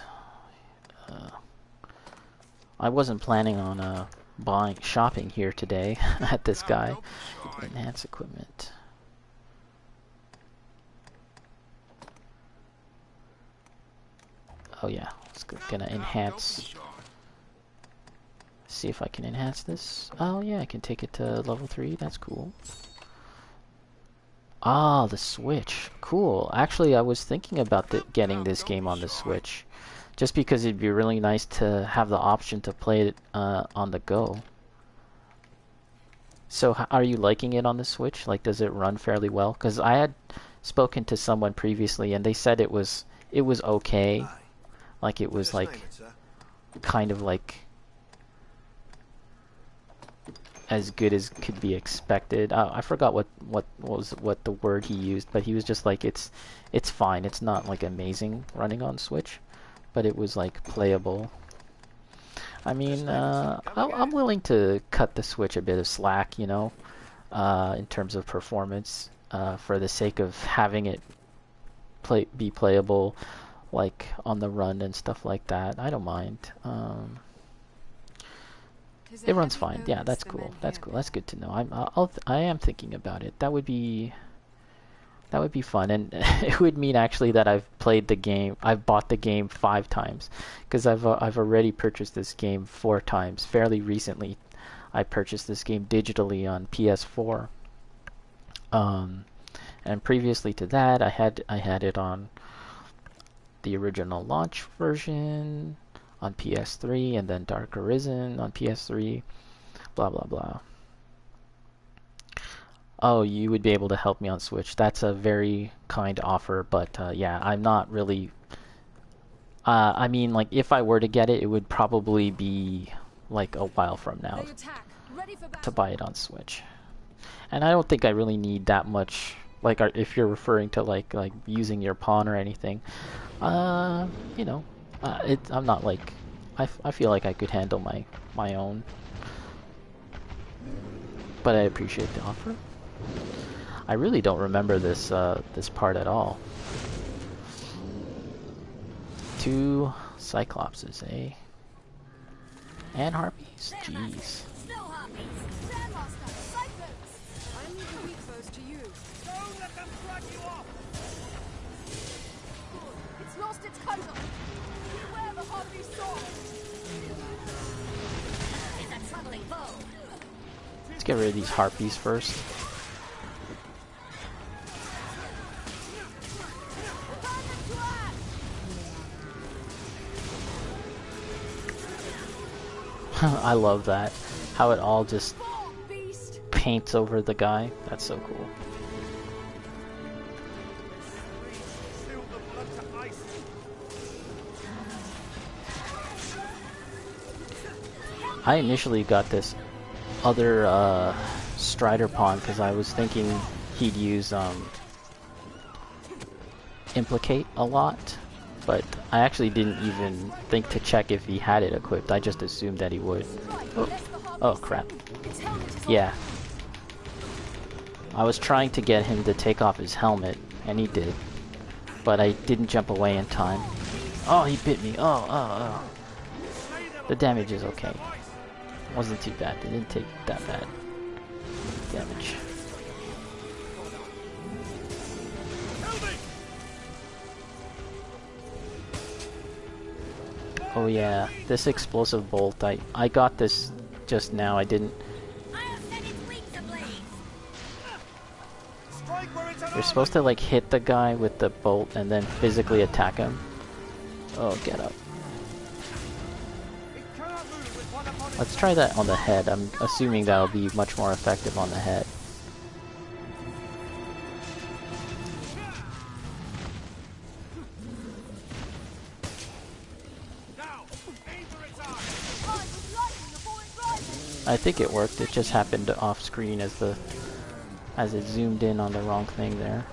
I wasn't planning on shopping here today at this guy. Enhance equipment. Oh yeah, it's gonna enhance. See if I can enhance this. Oh yeah, I can take it to level 3. That's cool. Ah, the Switch. Cool. Actually, I was thinking about getting this game on the Switch, just because it'd be really nice to have the option to play it on the go. So, are you liking it on the Switch? Like, does it run fairly well? Because I had spoken to someone previously, and they said it was okay. Like, it was like kind of like as good as could be expected. I forgot what the word he used, but he was just like, it's fine. It's not like amazing running on Switch, but it was like playable. I mean, I'm willing to cut the Switch a bit of slack, you know, in terms of performance, for the sake of having it be playable, like on the run and stuff like that, I don't mind. It runs fine. Yeah, that's cool. That's cool. That's good to know. I am thinking about it. That would be fun, and it would mean actually that I've played the game. I've bought the game 5 times, because I've already purchased this game 4 times fairly recently. I purchased this game digitally on PS4. And previously to that, I had it on the original launch version on PS3, and then Dark Arisen on PS3. Blah blah blah. Oh, you would be able to help me on Switch. That's a very kind offer, but yeah, I'm not really... I mean, like, if I were to get it, it would probably be, like, a while from now to buy it on Switch. And I don't think I really need that much, like, if you're referring to, like using your pawn or anything. You know, I'm not, like... I feel like I could handle my own. But I appreciate the offer. I really don't remember this this part at all. 2 Cyclopses, eh? And Harpies? Jeez. I leave the weak foes to you. Don't let them drag you off! It's lost its cudgel. Beware the harpy sword. It's a troubling foe. Let's get rid of these Harpies first. I love that. How it all just paints over the guy. That's so cool. I initially got this other Strider pawn because I was thinking he'd use Implicate a lot, but I actually didn't even think to check if he had it equipped. I just assumed that he would. Oh crap. Yeah. I was trying to get him to take off his helmet, and he did. But I didn't jump away in time. Oh, he bit me. Oh. The damage is okay. Wasn't too bad. It didn't take that bad damage. Oh yeah, this explosive bolt, I got this just now. I didn't... You're supposed to like hit the guy with the bolt and then physically attack him. Oh, get up. Let's try that on the head. I'm assuming that'll be much more effective on the head. I think it worked. It just happened off screen as it zoomed in on the wrong thing there.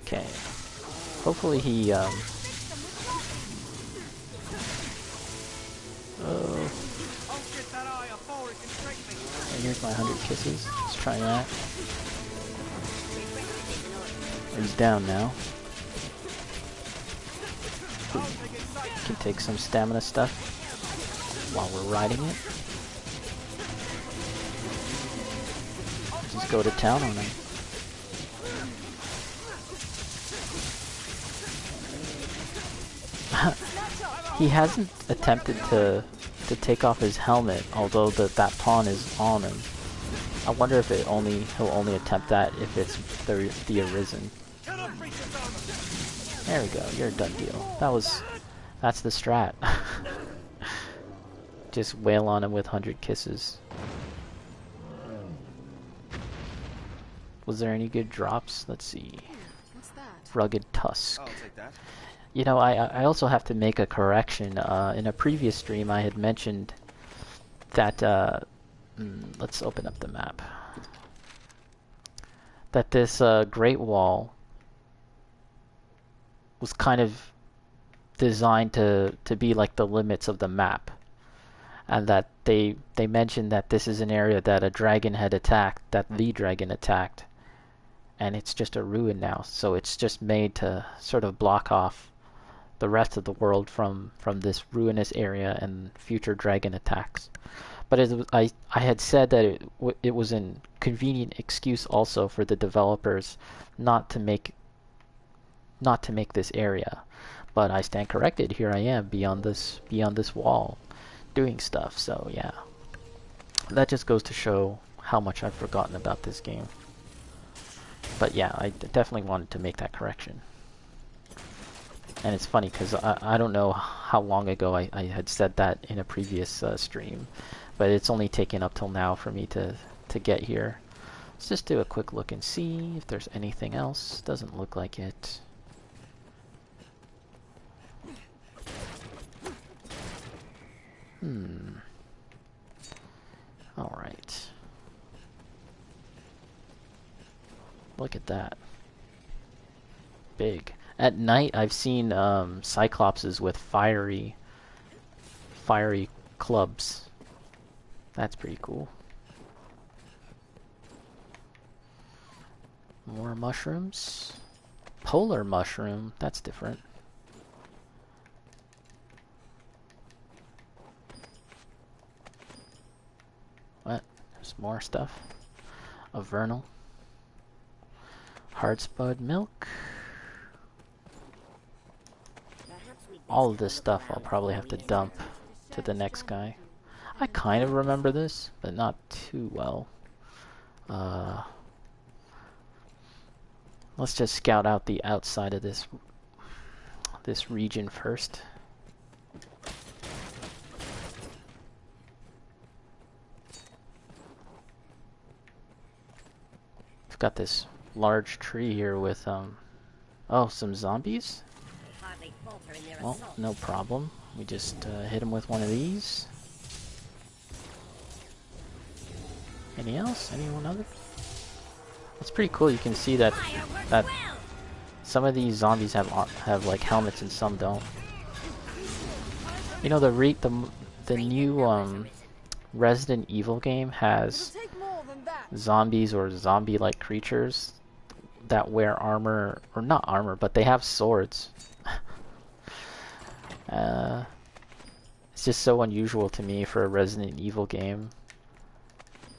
Okay. Hopefully he Oh. And here's my 100 kisses. Let's try that. He's down now. Can take some stamina stuff while we're riding it. Just go to town on him. He hasn't attempted to take off his helmet, although that pawn is on him. I wonder if he'll only attempt that if it's the Arisen. There we go, you're a done deal. That's the strat. Just wail on him with 100 kisses. Was there any good drops? Let's see. What's that? Rugged Tusk. I'll take that. You know, I also have to make a correction. In a previous stream, I had mentioned that, let's open up the map. That this Great Wall was kind of designed to be like the limits of the map, and that they mentioned that this is an area that a dragon had attacked, that the dragon attacked, and it's just a ruin now. So it's just made to sort of block off the rest of the world from this ruinous area and future dragon attacks. But I had said that it was a convenient excuse also for the developers not to make this area. But I stand corrected. Here I am beyond this wall, doing stuff. So yeah, that just goes to show how much I've forgotten about this game. But yeah, I definitely wanted to make that correction. And it's funny because I don't know how long ago I had said that in a previous stream, but it's only taken up till now for me to get here. Let's just do a quick look and see if there's anything else. Doesn't look like it. Alright. Look at that. Big. At night, I've seen Cyclopses with fiery clubs. That's pretty cool. More mushrooms. Polar mushroom. That's different. What? There's more stuff. A vernal. Hardspud milk. All of this stuff I'll probably have to dump to the next guy. I kind of remember this, but not too well. Let's just scout out the outside of this region first. We've got this large tree here with oh, some zombies? Well, no problem. We just hit him with one of these. Anything else? Anyone other? It's pretty cool. You can see that some of these zombies have like helmets and some don't. You know, the new Resident Evil game has zombies or zombie-like creatures that wear armor, or not armor, but they have swords. It's just so unusual to me for a Resident Evil game.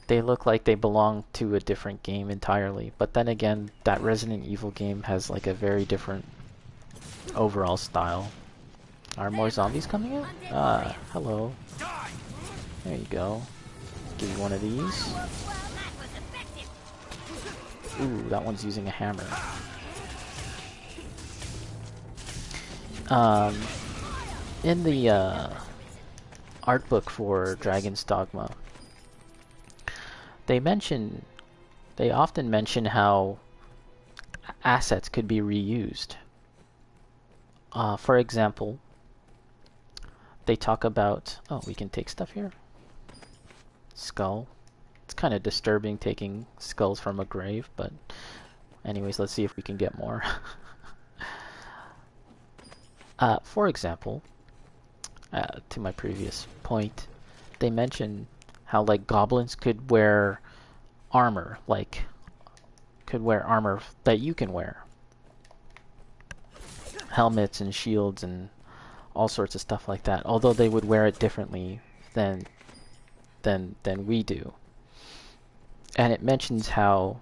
They look like they belong to a different game entirely, but then again, that Resident Evil game has like a very different overall style. Are more zombies coming in? Ah, hello. There you go. Give you one of these. Ooh, that one's using a hammer. In the art book for Dragon's Dogma, they often mention how assets could be reused. For example, they talk about, oh, we can take stuff here. Skull. It's kind of disturbing taking skulls from a grave, but anyways, let's see if we can get more. For example, to my previous point, they mention how like goblins could wear armor, that you can wear. Helmets and shields and all sorts of stuff like that, although they would wear it differently than we do. And it mentions how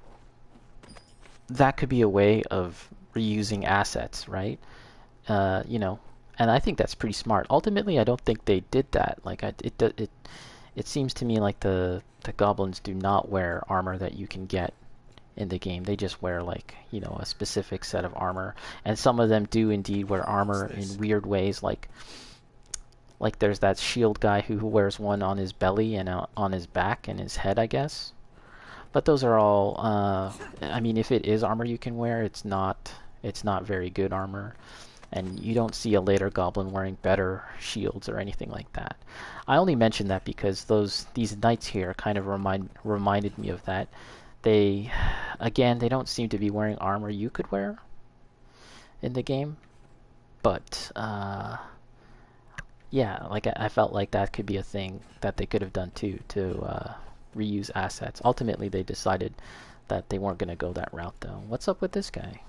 that could be a way of reusing assets, right? You know, and I think that's pretty smart. Ultimately, I don't think they did that. Like, it seems to me like the goblins do not wear armor that you can get in the game. They just wear, like, you know, a specific set of armor. And some of them do indeed wear armor in weird ways, like there's that shield guy who wears one on his belly and on his back and his head, I guess. But those are all, I mean, if it is armor you can wear, it's not very good armor. And you don't see a later goblin wearing better shields or anything like that. I only mention that because these knights here kind of reminded me of that. They don't seem to be wearing armor you could wear in the game. But yeah, like I felt like that could be a thing that they could have done too, to reuse assets. Ultimately, they decided that they weren't going to go that route, though. What's up with this guy?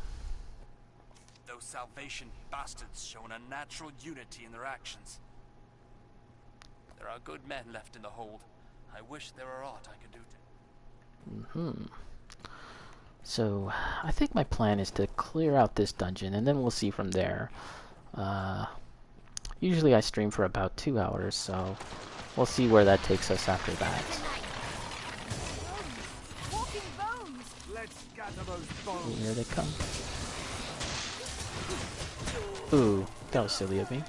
Those Salvation bastards show an unnatural unity in their actions. There are good men left in the hold. I wish there were aught I could do to... So, I think my plan is to clear out this dungeon, and then we'll see from there. Usually I stream for about 2 hours, so we'll see where that takes us after that. Ooh, here they come. Ooh, that was silly of me.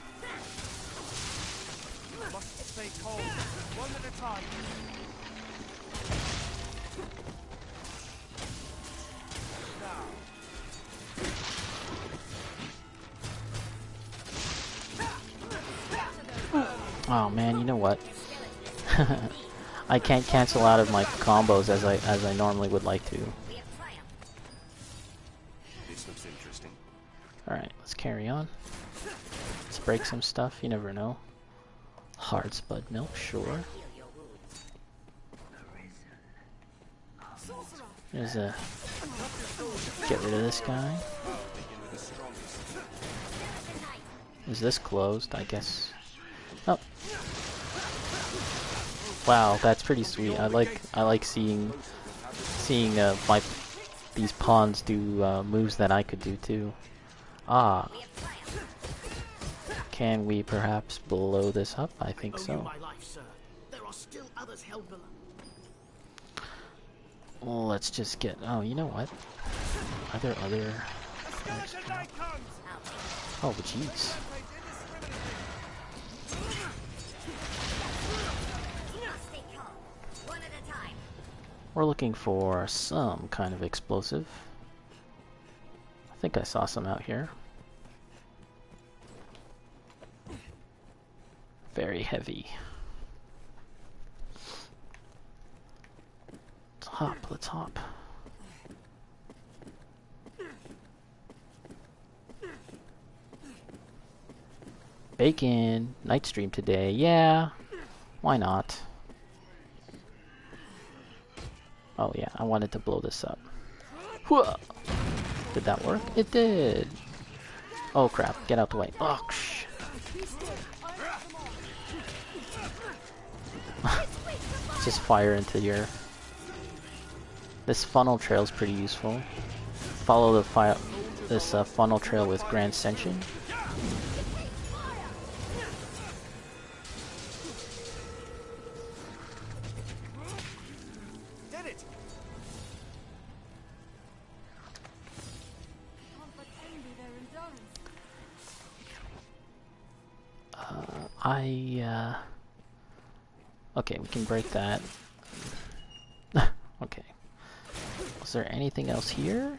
Oh man, you know what? I can't cancel out of my combos as I normally would like to. This looks interesting. Alright, let's carry on. Let's break some stuff, you never know. Hard spud milk, sure. There's a... Get rid of this guy. Is this closed? I guess... Oh. Wow, that's pretty sweet. I like seeing these pawns do moves that I could do too. Ah. Can we perhaps blow this up? I think so. Well, let's just get... Oh, you know what? Are there other... Oh, jeez. We're looking for some kind of explosive. I think I saw some out here. Very heavy. Let's hop, let's hop. Bacon! Night stream today. Yeah, why not? Oh yeah, I wanted to blow this up. Whoa. Did that work? It did! Oh crap, get out the way. Oh, shh. Just fire into your... This funnel trail is pretty useful. Follow the this funnel trail with Grand Ascension. Okay, we can break that. Okay. Is there anything else here?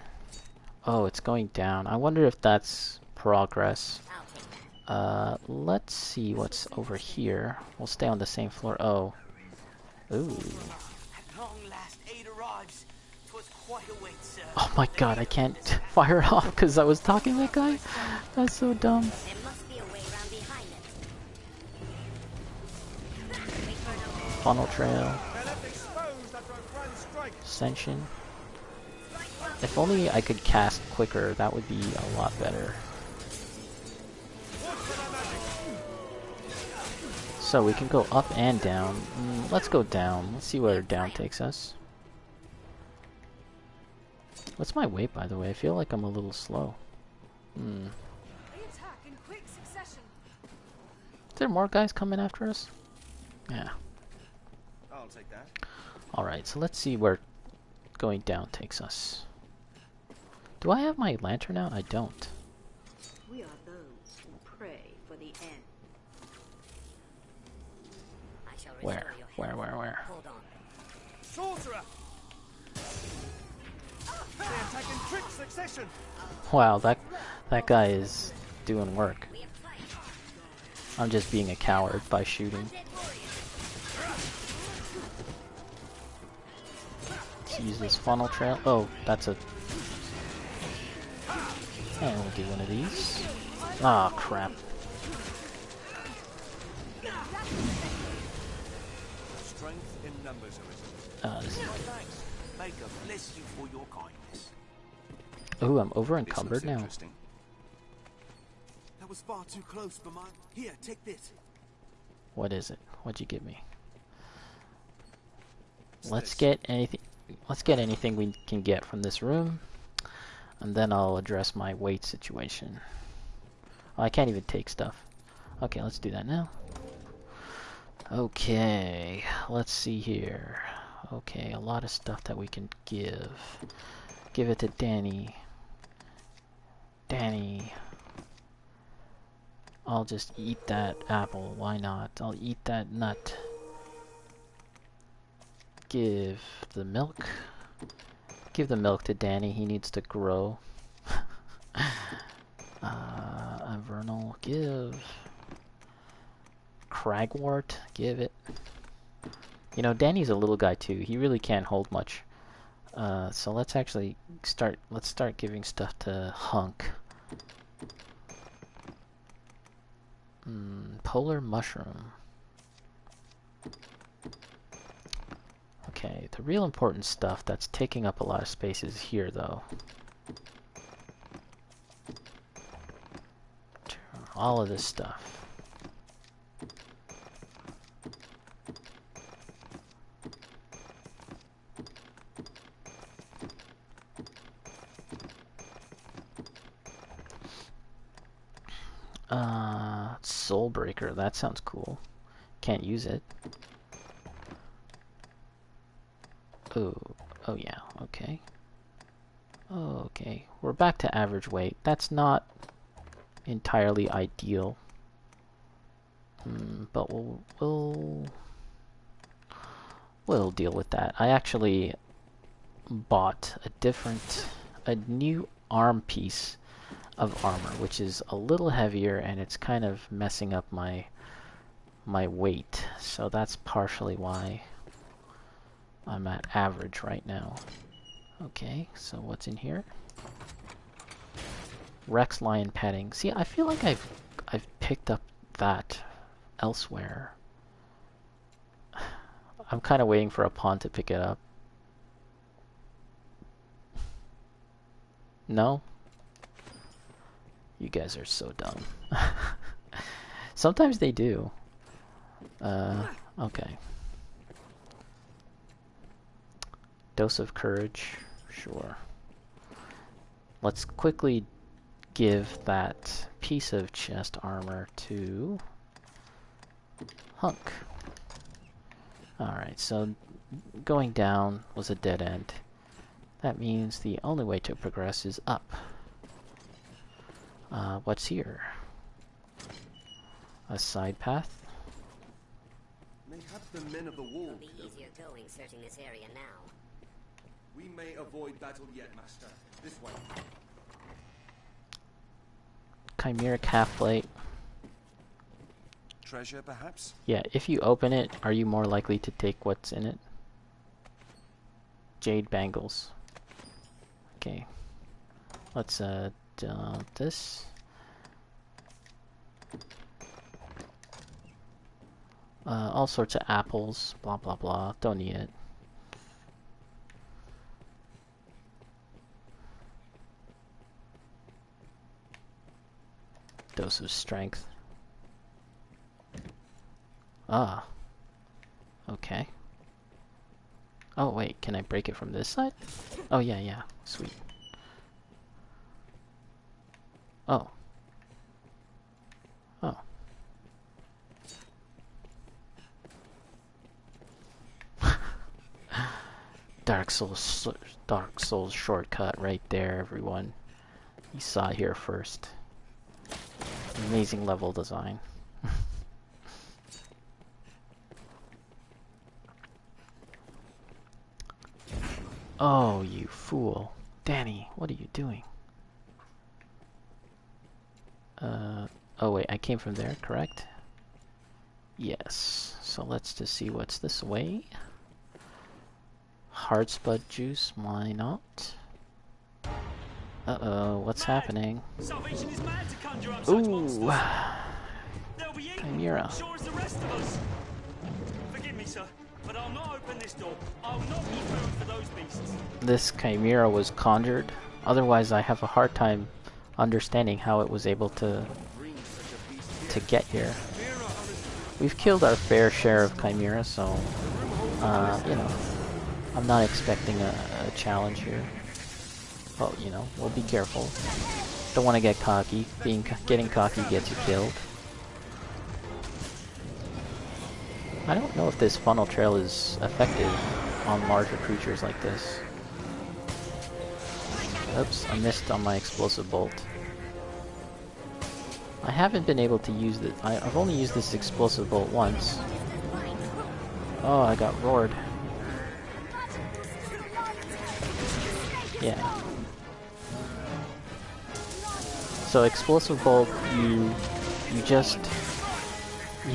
Oh, it's going down. I wonder if that's progress. Let's see what's over here. We'll stay on the same floor. Oh. Ooh. Oh my god, I can't fire off because I was talking to that guy? That's so dumb. Funnel trail. Ascension. If only I could cast quicker, that would be a lot better. So we can go up and down. Let's go down. Let's see where down takes us. What's my weight, by the way? I feel like I'm a little slow. Is there more guys coming after us? Yeah. I'll take that. Alright, so let's see where going down takes us. Do I have my lantern out? I don't. We are those who pray for the end. Where? Hold on. Sorcerer! They attack in quick succession. Wow, that guy is doing work. I'm just being a coward by shooting. Let's use this funnel trail. Oh, that's a... And we'll do one of these. Ah, crap. Strength in numbers, Arisen. This... Thanks. May God bless you for your kindness. Ooh, I'm over encumbered now. That was far too close for my... Here, take this. What is it? What'd you give me? Let's get anything. Let's get anything we can get from this room, and then I'll address my weight situation. Oh, I can't even take stuff. Okay, let's do that now. Okay, let's see here. Okay, a lot of stuff that we can give. Give it to Danny. Danny. I'll just eat that apple. Why not? I'll eat that nut. Give the milk. Give the milk to Danny. He needs to grow. Vernal, give. Cragwort, give it. You know, Danny's a little guy too. He really can't hold much. So let's actually start. Let's start giving stuff to Hunk. Polar mushroom. Okay, the real important stuff that's taking up a lot of space is here, though. All of this stuff. Soulbreaker, that sounds cool. Can't use it. Oh yeah, okay. Okay, we're back to average weight. That's not entirely ideal. But we'll deal with that. I actually bought a new arm piece of armor, which is a little heavier, and it's kind of messing up my weight. So that's partially why I'm at average right now. Okay, so what's in here? Rex lion petting. See, I feel like I've picked up that elsewhere. I'm kind of waiting for a pawn to pick it up. No? You guys are so dumb. Sometimes they do. Okay. Dose of courage. Sure. Let's quickly give that piece of chest armor to Hunk. Alright, so going down was a dead end. That means the only way to progress is up. What's here? A side path? Mayhap the men of the wall. It'll be easier going searching this area now. We may avoid battle yet, Master. This way. Chimeric half-plate. Treasure, perhaps? Yeah, if you open it, are you more likely to take what's in it? Jade bangles. Okay. Let's dump this. All sorts of apples, blah blah blah. Don't need it. Dose of strength. Ah. Okay. Oh wait, can I break it from this side? Oh yeah, sweet. Oh. Oh. Dark Souls shortcut right there, everyone. You saw it here first. Amazing level design. Oh, you fool. Danny, what are you doing? Oh wait, I came from there, correct? Yes. So let's just see what's this way. Hard spud juice, why not? Uh-oh, what's happening? Salvation is mad to conjure up such Ooh. monsters. They'll be eaten, Chimera. sure as the rest of us. Forgive me, sir, but I'll not open this door. I'll not be food for those beasts. This chimera was conjured. Otherwise, I have a hard time understanding how it was able to get here. We've killed our fair share of chimeras, so you know, I'm not expecting a challenge here. Well, you know, we'll be careful. Don't want to get cocky. Getting cocky gets you killed. I don't know if this funnel trail is effective on larger creatures like this. Oops, I missed on my explosive bolt. I haven't been able to use it. I've only used this explosive bolt once. Oh, I got roared. Yeah. So explosive bolt, you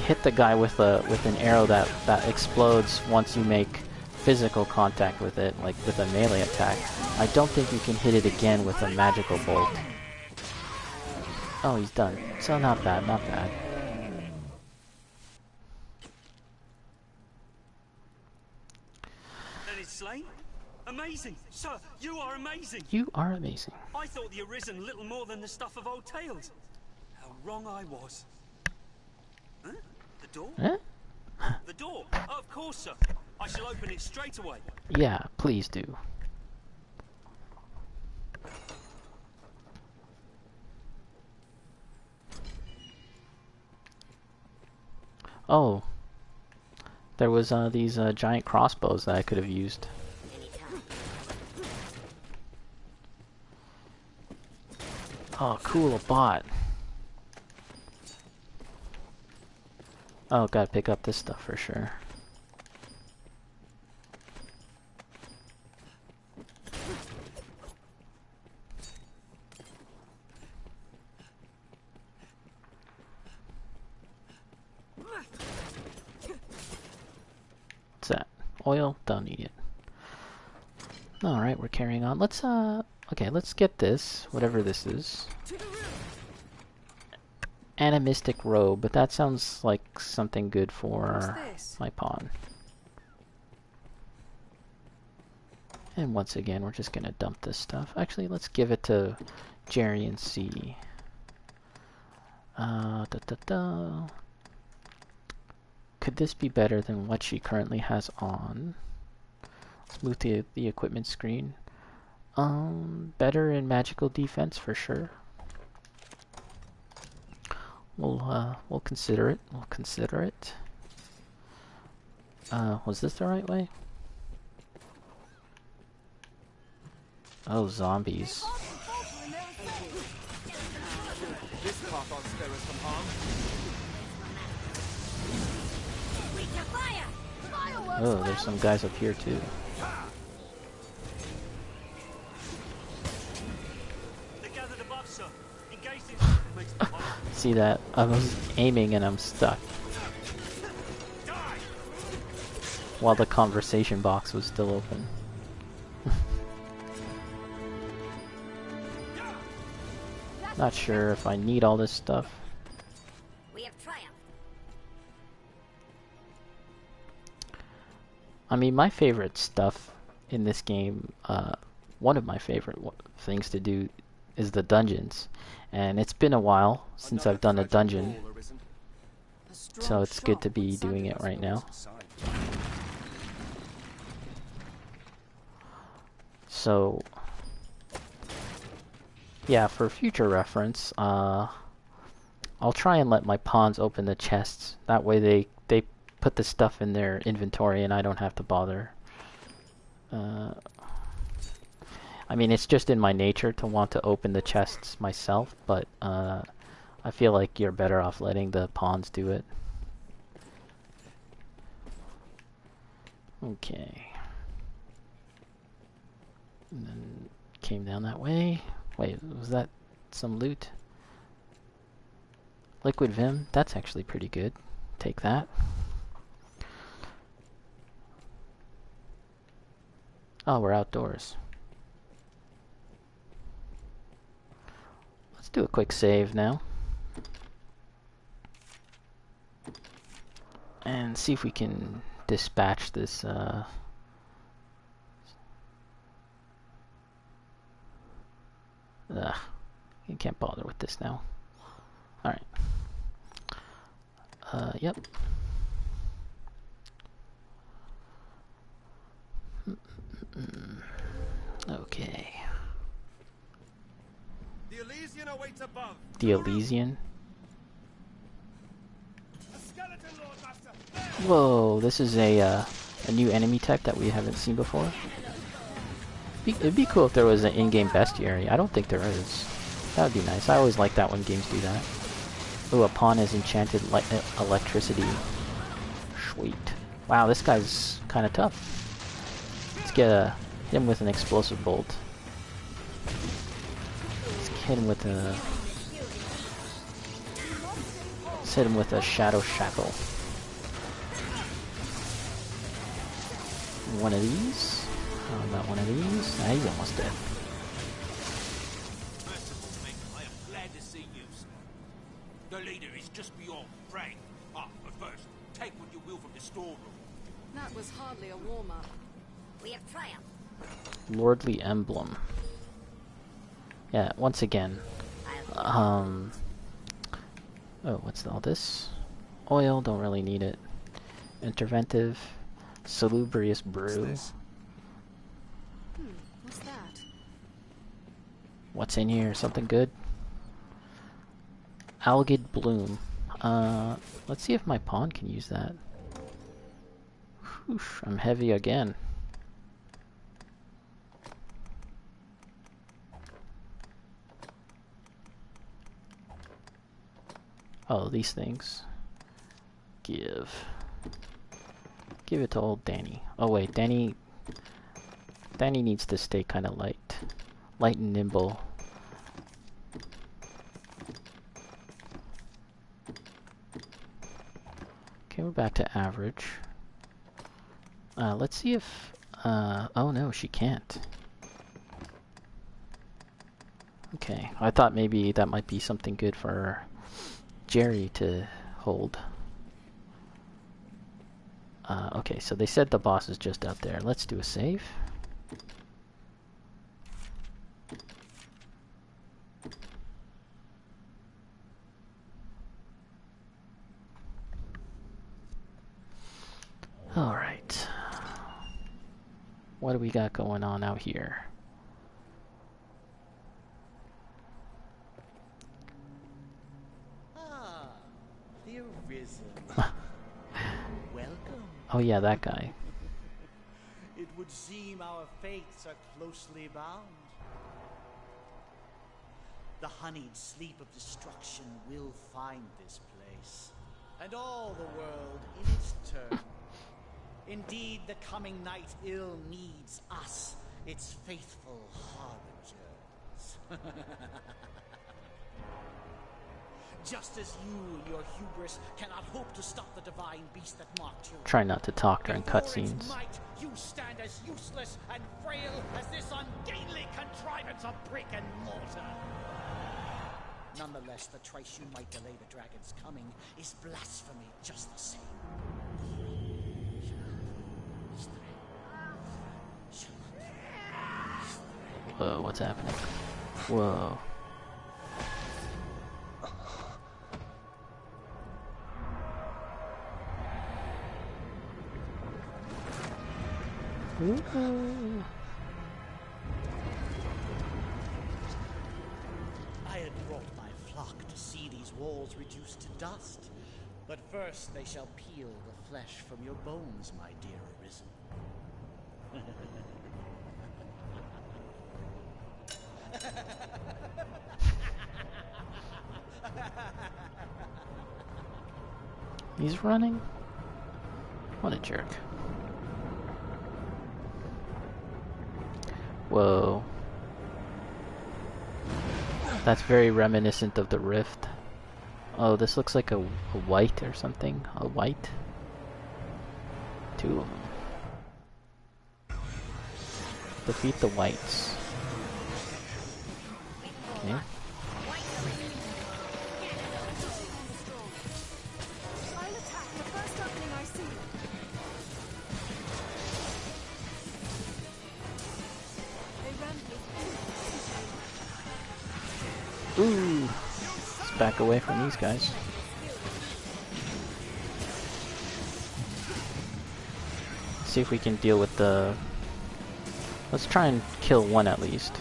hit the guy with an arrow that explodes once you make physical contact with it, like with a melee attack. I don't think you can hit it again with a magical bolt. Oh, he's done. So not bad, not bad. Then it's slain? Amazing! Sir, you are amazing! You are amazing. I thought the Arisen little more than the stuff of old tales. How wrong I was. Huh? The door? Huh? The door? Oh, of course, sir. I shall open it straight away. Yeah, please do. Oh. There was these giant crossbows that I could have used. Oh, cool, a bot. Oh, gotta pick up this stuff for sure. What's that? Oil? Don't need it. Alright, we're carrying on. Let's, okay, let's get this, whatever this is. Animistic robe, but that sounds like something good for my pawn. And once again, we're just gonna dump this stuff. Actually, let's give it to Jerry and see. Could this be better than what she currently has on? Let's move the equipment screen. Better in magical defense for sure. We'll consider it. We'll consider it. Was this the right way? Oh, zombies. This path won't spare us from harm. Oh, there's some guys up here too. See that? I was aiming and I'm stuck. While the conversation box was still open. Not sure if I need all this stuff. We have triumphed. I mean, my favorite stuff in this game, one of my favorite things to do is the dungeons. And it's been a while since I've done a dungeon. So it's good to be doing it right now. So yeah, for future reference, I'll try and let my pawns open the chests. That way they put the stuff in their inventory and I don't have to bother. I mean, it's just in my nature to want to open the chests myself, but I feel like you're better off letting the pawns do it. Okay. And then came down that way. Wait, was that some loot? Liquid Vim, that's actually pretty good. Take that. Oh, we're outdoors. do a quick save now. And see if we can dispatch this, you can't bother with this now. Alright. Yep. Okay. The Elysian awaits above. The Elysian? A skeleton, Lord Master. Whoa, this is a new enemy tech that we haven't seen before. It'd be cool if there was an in-game bestiary. I don't think there is. That would be nice. I always like that when games do that. Ooh, a pawn has enchanted electricity. Sweet. Wow, this guy's kind of tough. Let's hit him with an explosive bolt. Let's hit him with a... Let's hit him with a shadow shackle. One of these. How about one of these? Ah, he's almost dead. I am glad to see you, sir. The leader is just beyond Frank. But first, take what you will from the storeroom. That was hardly a warm-up. We have triumphed. Lordly emblem. Yeah, once again. Oh, what's all this? Oil, don't really need it. Interventive. Salubrious brew. What's that? What's in here? Something good? Algid bloom. Let's see if my pawn can use that. Whoosh, I'm heavy again. Oh, these things. Give it to old Danny. Oh wait, Danny needs to stay kind of light and nimble. Okay, we're back to average. Let's see if... oh no, she can't. Okay, I thought maybe that might be something good for Jerry to hold. Okay, so they said the boss is just out there. Let's do a save. Alright. What do we got going on out here? Ah, the Arisen. Welcome. Oh yeah, that guy. It would seem our fates are closely bound. The honeyed sleep of destruction will find this place, and all the world in its turn. Indeed, the coming night ill needs us, its faithful harbingers. Just as you and your hubris cannot hope to stop the divine beast that marked you. Try not to talk during cutscenes. You stand as useless and frail as this ungainly contrivance of brick and mortar. Nonetheless, the trice you might delay the dragon's coming is blasphemy just the same. Whoa, what's happening? Whoa. Ooh. I had brought my flock to see these walls reduced to dust, but first they shall peel the flesh from your bones, my dear Arisen. He's running? What a jerk. Whoa. That's very reminiscent of the Rift. Oh, this looks like a white or something. A white? Two of them. Defeat the whites. Okay. Ooh! Let's back away from these guys. See if we can deal with the... Let's try and kill one at least.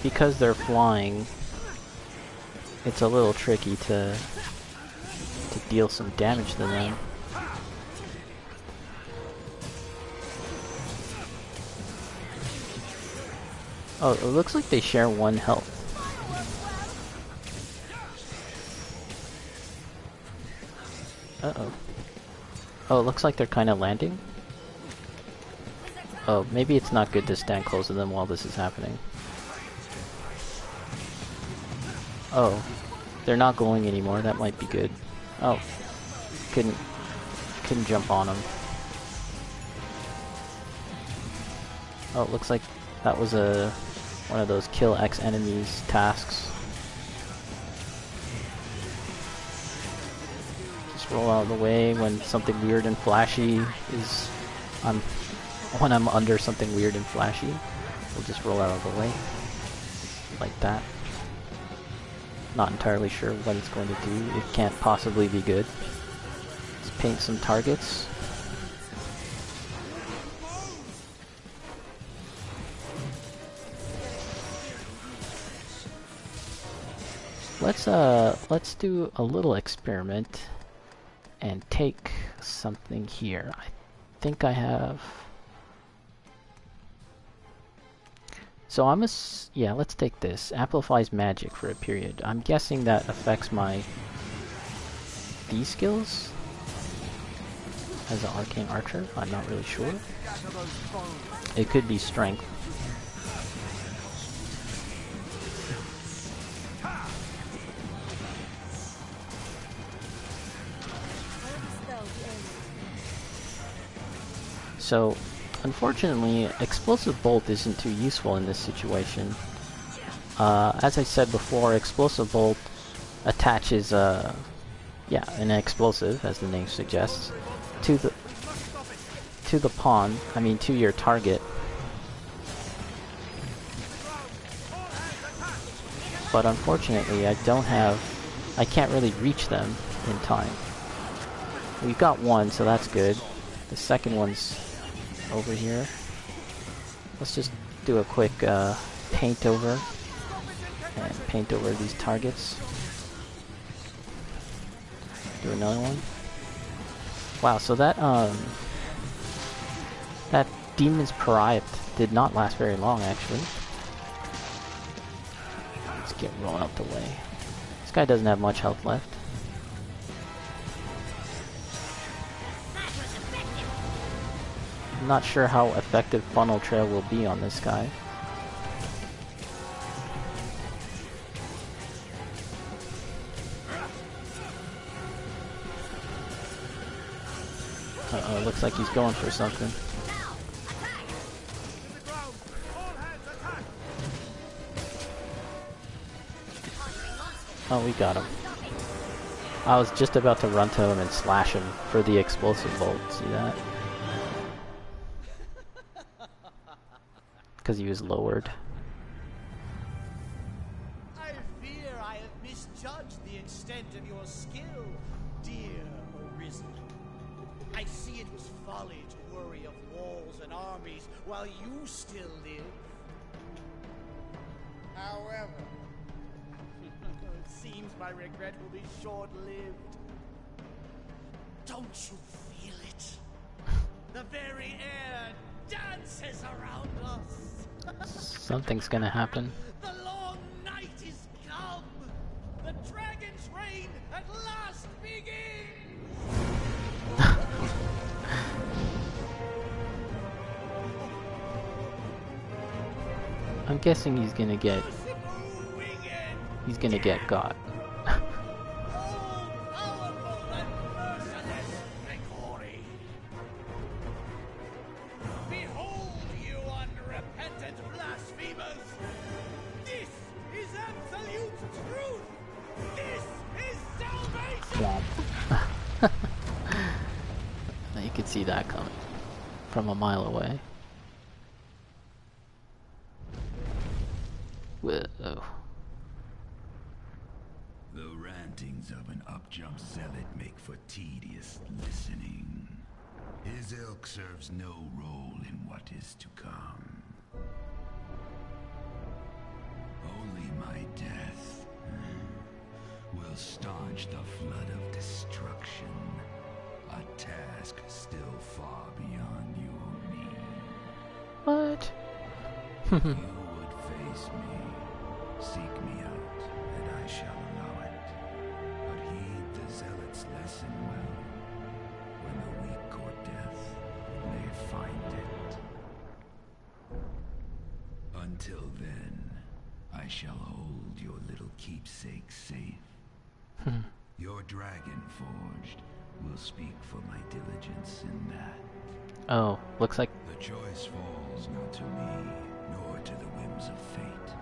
Because they're flying, it's a little tricky to deal some damage to them. Oh, it looks like they share one health. Uh-oh. Oh, it looks like they're kind of landing. Oh, maybe it's not good to stand close to them while this is happening. Oh, they're not glowing anymore. That might be good. Oh, couldn't jump on them. Oh, it looks like that was one of those kill X enemies tasks. Just roll out of the way when something weird and flashy is when I'm under something weird and flashy. We'll just roll out of the way like that. Not entirely sure what it's going to do. It can't possibly be good. Let's paint some targets. Let's do a little experiment and take something here. I think I have. So yeah, let's take this. Amplifies magic for a period. I'm guessing that affects these skills as an arcane archer. I'm not really sure. It could be strength. So, unfortunately, Explosive Bolt isn't too useful in this situation. As I said before, Explosive Bolt attaches, an explosive, as the name suggests, to the pawn. I mean, to your target. But unfortunately, I can't really reach them in time. We've got one, so that's good. The second one's over here. Let's just do a quick paint over and paint over these targets. Do another one. Wow, so that Demon's Pariah did not last very long, actually. Let's get rolling out the way. This guy doesn't have much health left. I'm not sure how effective Funnel Trail will be on this guy. Uh-oh, looks like he's going for something. Oh, we got him. I was just about to run to him and slash him for the explosive bolt. See that? Because he was lowered. I fear I have misjudged the extent of your skill, dear Arisen. I see it was folly to worry of walls and armies while you still live. However, it seems my regret will be short-lived. Don't you feel it? The very air dances around us. Something's gonna happen. The long night is come. The dragon's reign at last begins. I'm guessing he's gonna get got. Behold you that coming from a mile away. Whoa. The rantings of an up-jump zealot make for tedious listening. His ilk serves no role in what is to come. Only my death will staunch the flood of destruction. A task still far beyond you or me. What? You would face me, seek me out, and I shall allow it. But heed the zealot's lesson well. When the weak court death, may find it. Until then, I shall hold your little keepsake safe. Your dragon forged will speak for my diligence in that. Oh, looks like the choice falls not to me, nor to the whims of fate.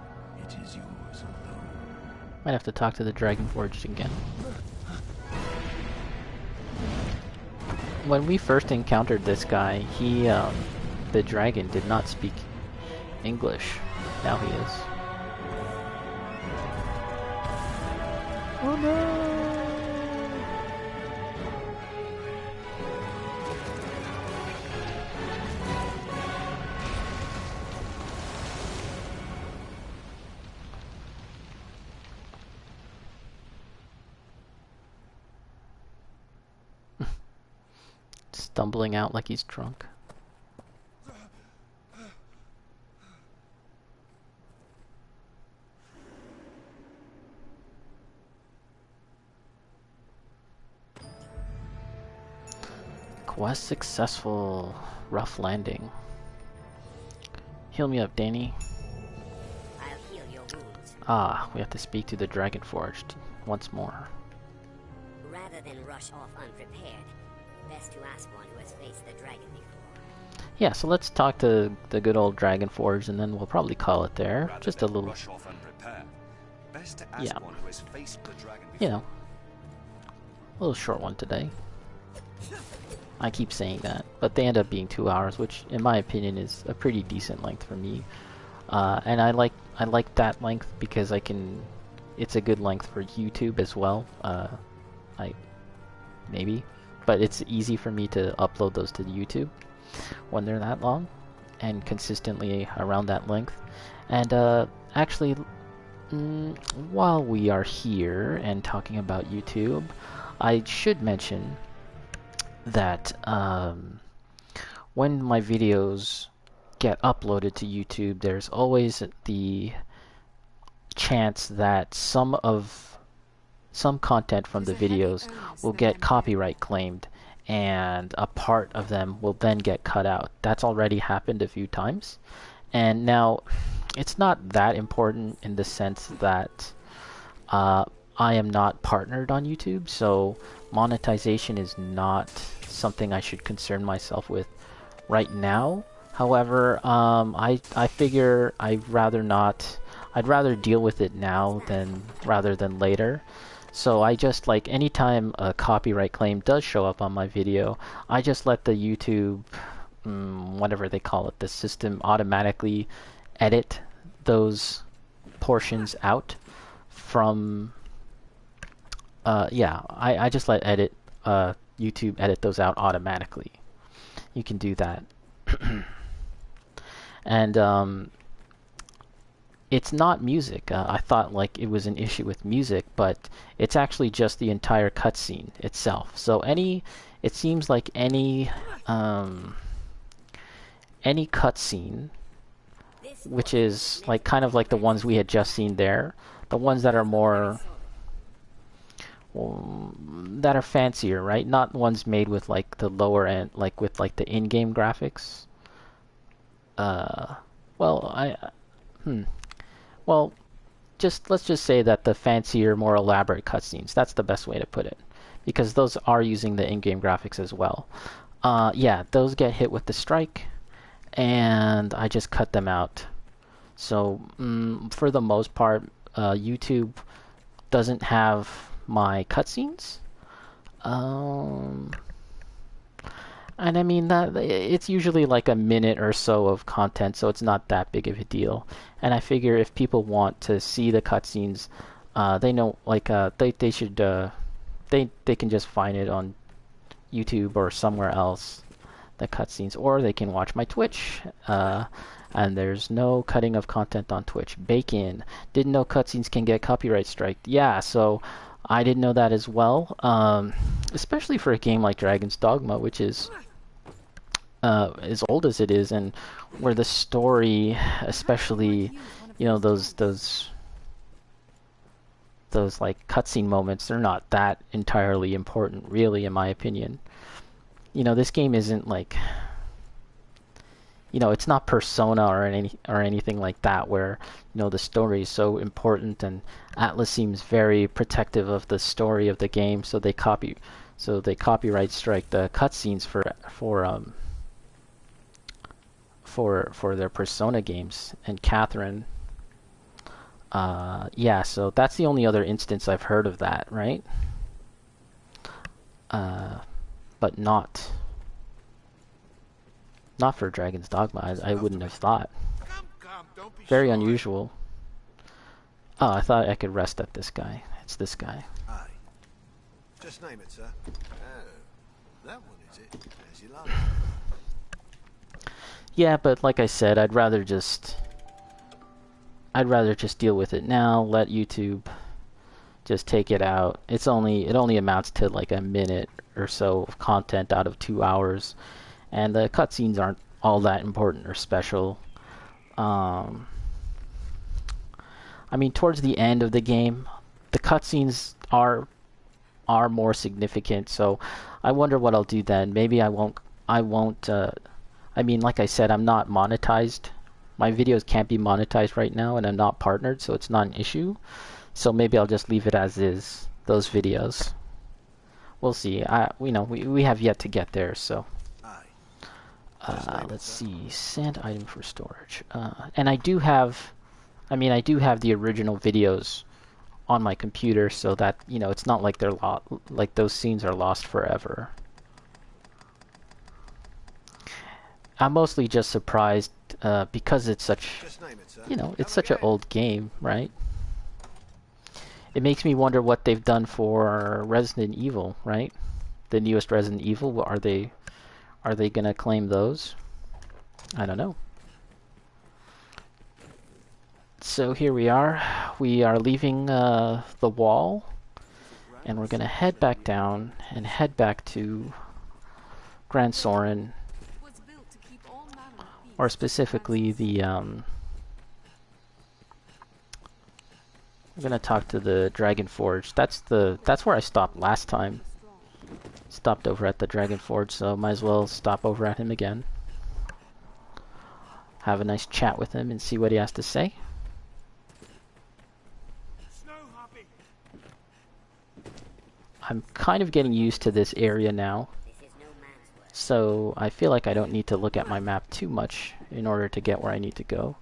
It is yours alone. might have to talk to the Dragon Forged again. When we first encountered this guy, he, the dragon, did not speak English. Now he is. Oh no! Stumbling out like he's drunk. Quest successful. Rough landing. Heal me up, Danny. I'll heal your wounds. Ah, we have to speak to the Dragon Forged once more. Rather than rush off unprepared, best to ask one who has faced the dragon before. Yeah, so let's talk to the good old Dragon Forge, and then we'll probably call it there. Rather Just a than little. rush off unprepared, best to ask one who has faced the dragon before. You know, a little short one today. I keep saying that, but they end up being 2 hours, which, in my opinion, is a pretty decent length for me. And I like that length because I can. It's a good length for YouTube as well. Maybe. But it's easy for me to upload those to YouTube when they're that long and consistently around that length. And actually, while we are here and talking about YouTube, I should mention that when my videos get uploaded to YouTube, there's always the chance that some content from the videos will get copyright claimed, and a part of them will then get cut out. That's already happened a few times. And now, it's not that important in the sense that I am not partnered on YouTube, so monetization is not something I should concern myself with right now. However, I figure I'd rather deal with it now rather than later. So I just, like, anytime a copyright claim does show up on my video, I just let the YouTube, whatever they call it, the system automatically edit those portions out from, I just let YouTube edit those out automatically. You can do that. And, it's not music. I thought like it was an issue with music, but it's actually just the entire cutscene itself. So it seems like any cutscene, which is like kind of like the ones we had just seen there, the ones that are more that are fancier, right? Not ones made with like the lower end, like with like the in-game graphics. Well, let's just say that the fancier, more elaborate cutscenes, that's the best way to put it. Because those are using the in-game graphics as well. Those get hit with the strike, and I just cut them out. So, for the most part, YouTube doesn't have my cutscenes. And I mean that it's usually like a minute or so of content, so it's not that big of a deal. And I figure if people want to see the cutscenes, they know like they should they can just find it on YouTube or somewhere else, the cutscenes, or they can watch my Twitch. And there's no cutting of content on Twitch. Bacon. Didn't know cutscenes can get copyright striked. Yeah, so I didn't know that as well. Especially for a game like Dragon's Dogma, which is as old as it is, and where the story, especially, you know, those like cutscene moments, they're not that entirely important, really, in my opinion. You know, this game isn't like, you know, it's not Persona or anything like that, where, you know, the story is so important, and Atlas seems very protective of the story of the game, so they copyright strike the cutscenes for their Persona games. And Catherine, yeah, so that's the only other instance I've heard of that, right? But not for Dragon's Dogma. I wouldn't have thought. Very unusual. Oh, I thought I could rest at this guy. It's this guy. Aye. Just name it, sir. Oh, that one is it? As you like. Yeah, but like I said, I'd rather just deal with it now. Let YouTube just take it out. It only amounts to like a minute or so of content out of 2 hours, and the cutscenes aren't all that important or special. I mean, towards the end of the game, the cutscenes are more significant. So I wonder what I'll do then. Maybe I won't. I mean, like I said, I'm not monetized. My videos can't be monetized right now, and I'm not partnered, so it's not an issue. So maybe I'll just leave it as is, those videos. We'll see. We have yet to get there, so. Let's see. Sand item for storage. And I do have the original videos on my computer, so that, you know, it's not like they're like those scenes are lost forever. I'm mostly just surprised because it's such, you know, it's such an old game, right? It makes me wonder what they've done for Resident Evil, right? The newest Resident Evil. Are they gonna claim those? I don't know. So here we are. We are leaving the wall, and we're gonna head back down and head back to Grand Soren. Or specifically the I'm gonna talk to the Dragon Forge. That's where I stopped last time. Stopped over at the Dragon Forge, so might as well stop over at him again. Have a nice chat with him and see what he has to say. I'm kind of getting used to this area now. So I feel like I don't need to look at my map too much in order to get where I need to go.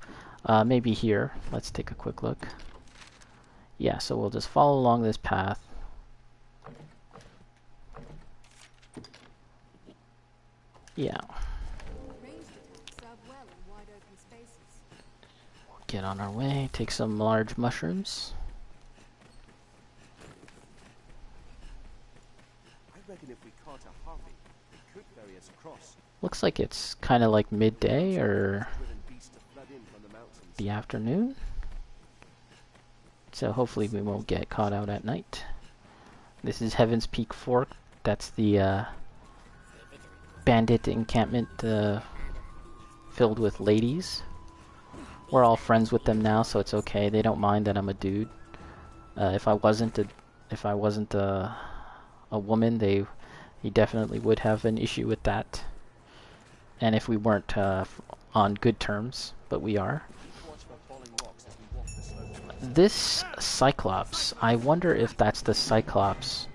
Maybe here. Let's take a quick look. Yeah, so we'll just follow along this path. Yeah. We'll get on our way, take some large mushrooms. I reckon if we caught a harpy, it could ferry us across. Looks like it's kind of like midday or the afternoon. So hopefully we won't get caught out at night. This is Heaven's Peak Fork. That's the bandit encampment filled with ladies. We're all friends with them now, so it's okay. They don't mind that I'm a dude. If I wasn't a woman, they definitely would have an issue with that. And if we weren't on good terms, but we are. This Cyclops, I wonder if that's the Cyclops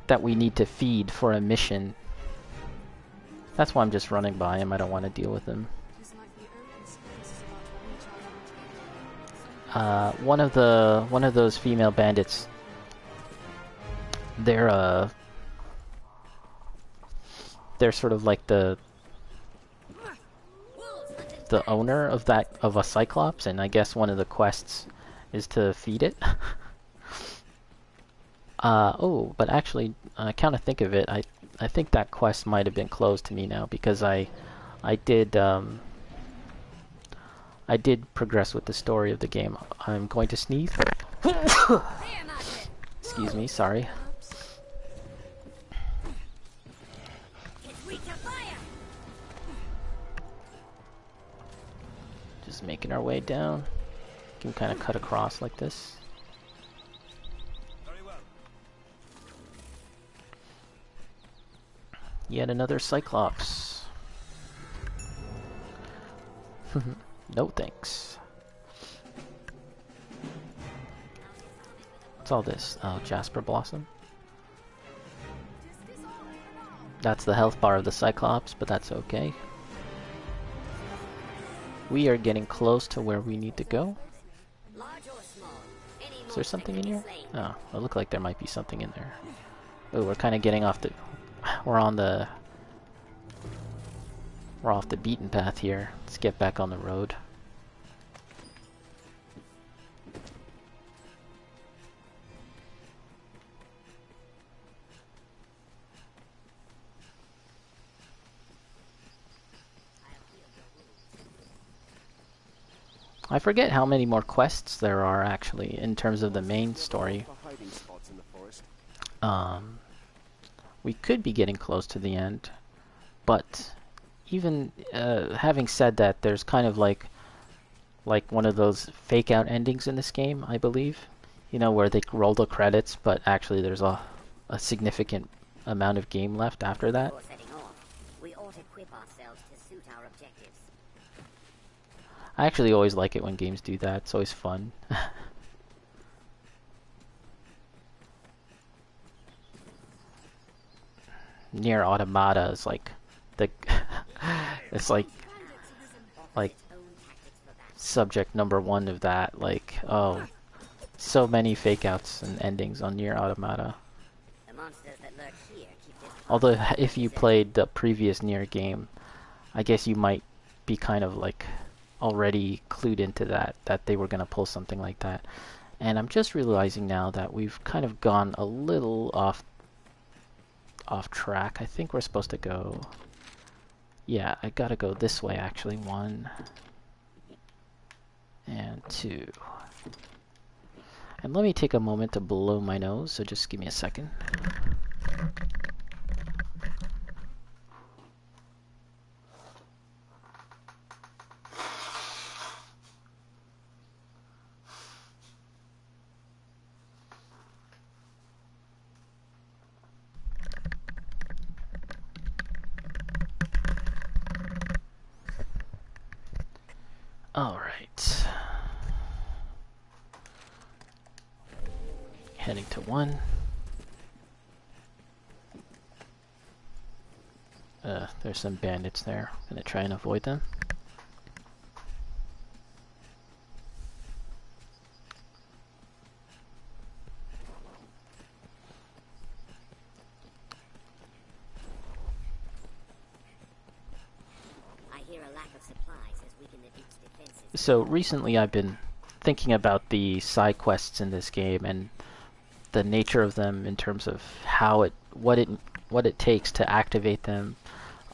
that we need to feed for a mission. That's why I'm just running by him. I don't want to deal with him. One of those female bandits. they're sort of like the owner of a Cyclops, and I guess one of the quests is to feed it. Oh, but actually, kind of think of it, I think that quest might have been closed to me now, because I did progress with the story of the game. I'm going to sneeze. Excuse me, sorry. Just making our way down. Can kind of cut across like this. Yet another Cyclops. No thanks. What's all this? Oh, Jasper Blossom. That's the health bar of the Cyclops, but that's okay. We are getting close to where we need to go. Is there something in here? Oh, it looked like there might be something in there. Oh, we're kind of getting off the... We're off the beaten path here. Let's get back on the road. I forget how many more quests there are actually in terms of the main story. We could be getting close to the end, but even having said that, there's kind of like one of those fake out endings in this game, I believe. You know, where they roll the credits, but actually there's a significant amount of game left after that. We ought to equip ourselves to suit our objectives. I actually always like it when games do that. It's always fun. Nier Automata is like the it's like subject number one of that. Like, oh, so many fake outs and endings on Nier Automata. Although if you played the previous Nier game, I guess you might be kind of like already clued into that they were going to pull something like that. And I'm just realizing now that we've kind of gone a little off track. I think we're supposed to go... Yeah, I gotta go this way actually. 1 and 2. And let me take a moment to blow my nose, so just give me a second. Alright. Heading to 1. There's some bandits there. Gonna try and avoid them. So recently I've been thinking about the side quests in this game and the nature of them in terms of what it takes to activate them.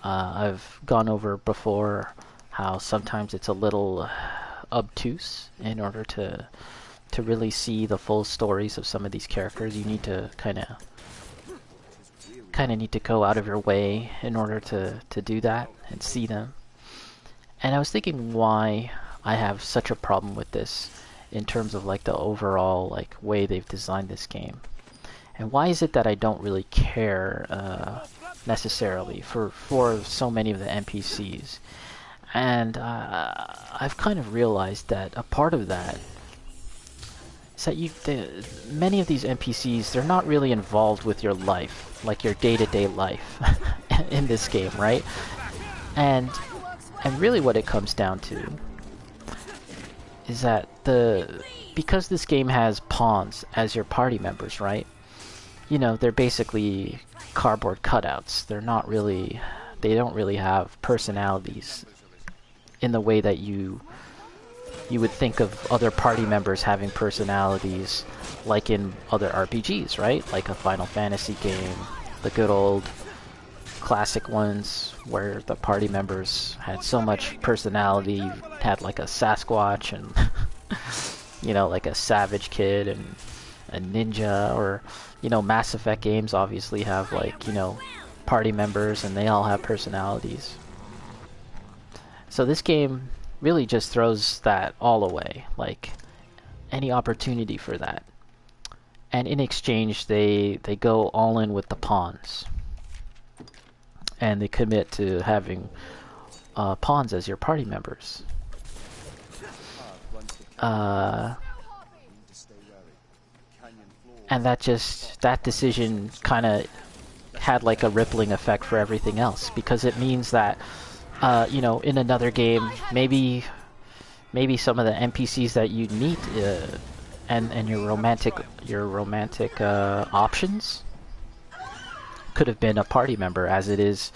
I've gone over before how sometimes it's a little obtuse in order to really see the full stories of some of these characters. You need to kind of need to go out of your way in order to do that and see them. And I was thinking why I have such a problem with this in terms of like the overall like way they've designed this game. And why is it that I don't really care necessarily for so many of the NPCs? And I've kind of realized that a part of that is that many of these NPCs, they're not really involved with your life, like your day-to-day life in this game, right? And really what it comes down to is that because this game has pawns as your party members, right? You know, they're basically cardboard cutouts. They're not really they don't really have personalities in the way that you would think of other party members having personalities, like in other RPGs, right? Like a Final Fantasy game, the good old classic ones where the party members had so much personality. You had like a Sasquatch and you know, like a Savage Kid and a ninja, or you know, Mass Effect games obviously have like, you know, party members and they all have personalities. So this game really just throws that all away, like any opportunity for that. And in exchange, they go all in with the pawns. And they commit to having pawns as your party members. And that decision kind of had like a rippling effect for everything else, because it means that you know, in another game, maybe some of the NPCs that you meet and your romantic options could have been a party member, as it is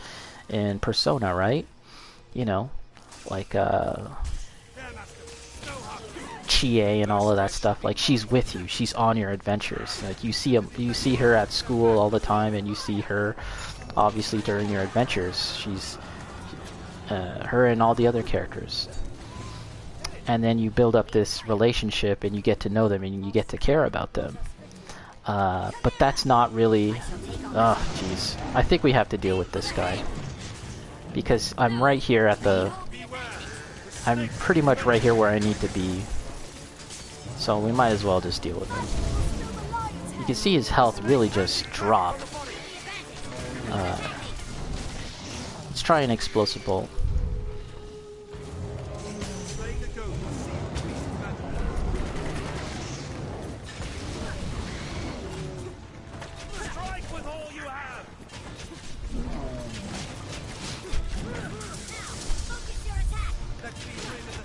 in Persona, right? You know, like Chie and all of that stuff. Like, she's with you, she's on your adventures. Like, you see her at school all the time, and you see her obviously during your adventures. She's her and all the other characters. And then you build up this relationship, and you get to know them, and you get to care about them. But that's not really... Oh, jeez. I think we have to deal with this guy. Because I'm right here at the... I'm pretty much right here where I need to be. So we might as well just deal with him. You can see his health really just drop. Let's try an explosive bolt.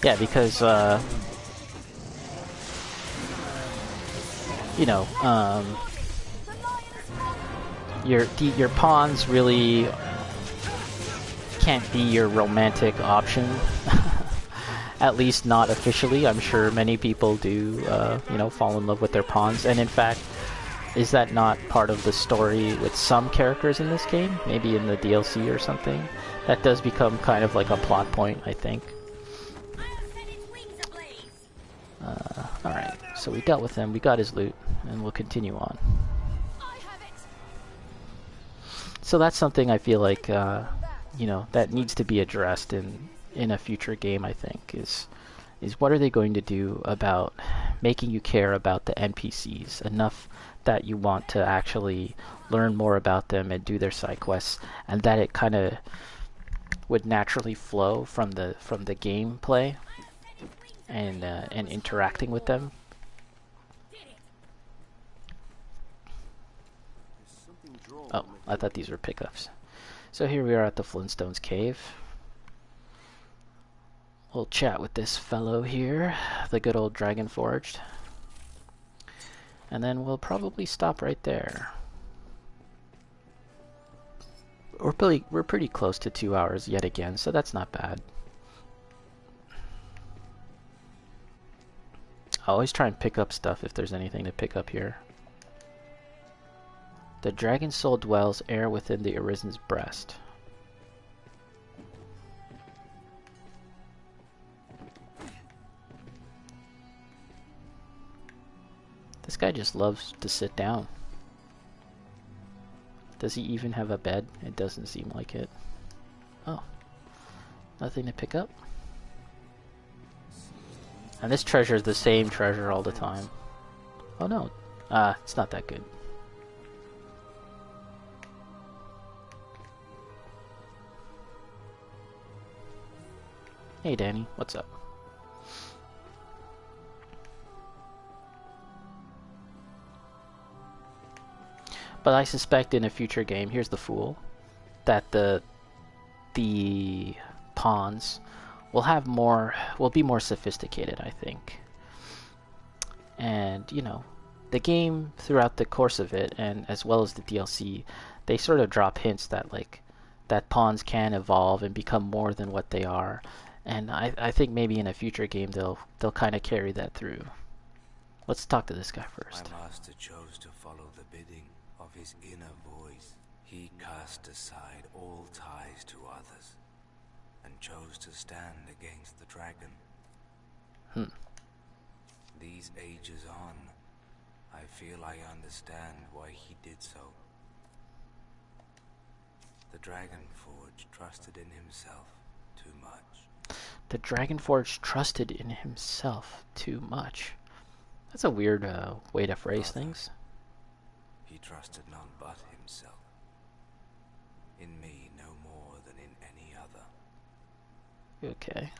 Yeah, because, you know, your pawns really can't be your romantic option. At least not officially. I'm sure many people do, you know, fall in love with their pawns. And in fact, is that not part of the story with some characters in this game? Maybe in the DLC or something? That does become kind of like a plot point, I think. Alright, so we dealt with him, we got his loot, and we'll continue on. So that's something I feel like, you know, that needs to be addressed in a future game, I think, is what are they going to do about making you care about the NPCs enough that you want to actually learn more about them and do their side quests, and that it kind of would naturally flow from the gameplay and interacting with them. Oh, I thought these were pickups. So here we are at the Flintstones Cave. We'll chat with this fellow here, the good old Dragon Forged. And then we'll probably stop right there. We're pretty close to 2 hours yet again, so that's not bad. I always try and pick up stuff if there's anything to pick up here. The dragon soul dwells air within the Arisen's breast. This guy just loves to sit down. Does he even have a bed? It doesn't seem like it. Oh. Nothing to pick up? And this treasure is the same treasure all the time. Oh no. It's not that good. Hey Danny, what's up? But I suspect in a future game, here's the fool, that the pawns will be more sophisticated, I think. And, you know, the game throughout the course of it, and as well as the DLC, they sort of drop hints that, like, that pawns can evolve and become more than what they are, and I think maybe in a future game they'll kind of carry that through. Let's talk to this guy first. My master chose to follow the bidding of his inner voice. He cast aside all ties to others and chose to stand against the dragon. These ages on, I feel I understand why he did so. The Dragonforge trusted in himself too much. The Dragonforge trusted in himself too much. That's a weird way to phrase things. He trusted none but himself. In me no more than in any other. Okay.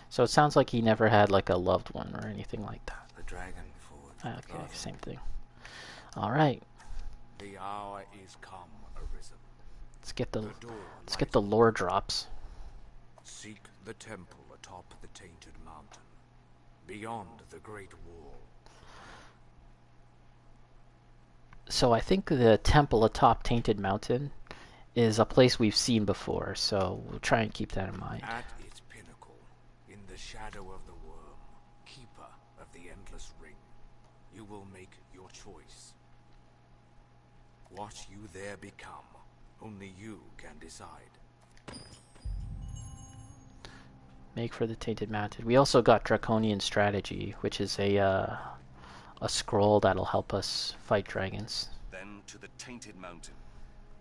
So it sounds like he never had like a loved one or anything like that. The Dragonforge. Okay, same thing. Alright. The hour is come, Arisen. Let's get the lore drops. Seek the temple atop the Tainted Mountain, beyond the Great Wall. So I think the temple atop Tainted Mountain is a place we've seen before, so we'll try and keep that in mind. At its pinnacle, in the shadow of the worm, keeper of the endless ring, you will make your choice. What you there become, only you can decide. Make for the Tainted Mountain. We also got Draconian Strategy, which is a scroll that'll help us fight dragons. Then to the Tainted Mountain.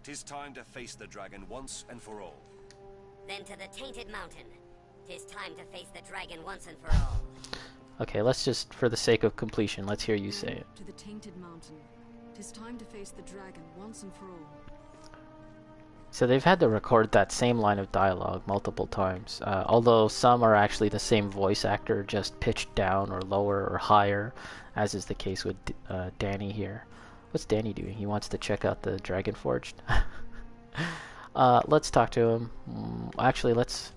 'Tis time to face the dragon once and for all. Then to the Tainted Mountain. 'Tis time to face the dragon once and for all. Okay, let's just, for the sake of completion, let's hear you say it. To the Tainted Mountain. 'Tis time to face the dragon once and for all. So they've had to record that same line of dialogue multiple times, although some are actually the same voice actor, just pitched down or lower or higher, as is the case with Danny here. What's Danny doing? He wants to check out the Dragonforged. Let's talk to him. Actually, let's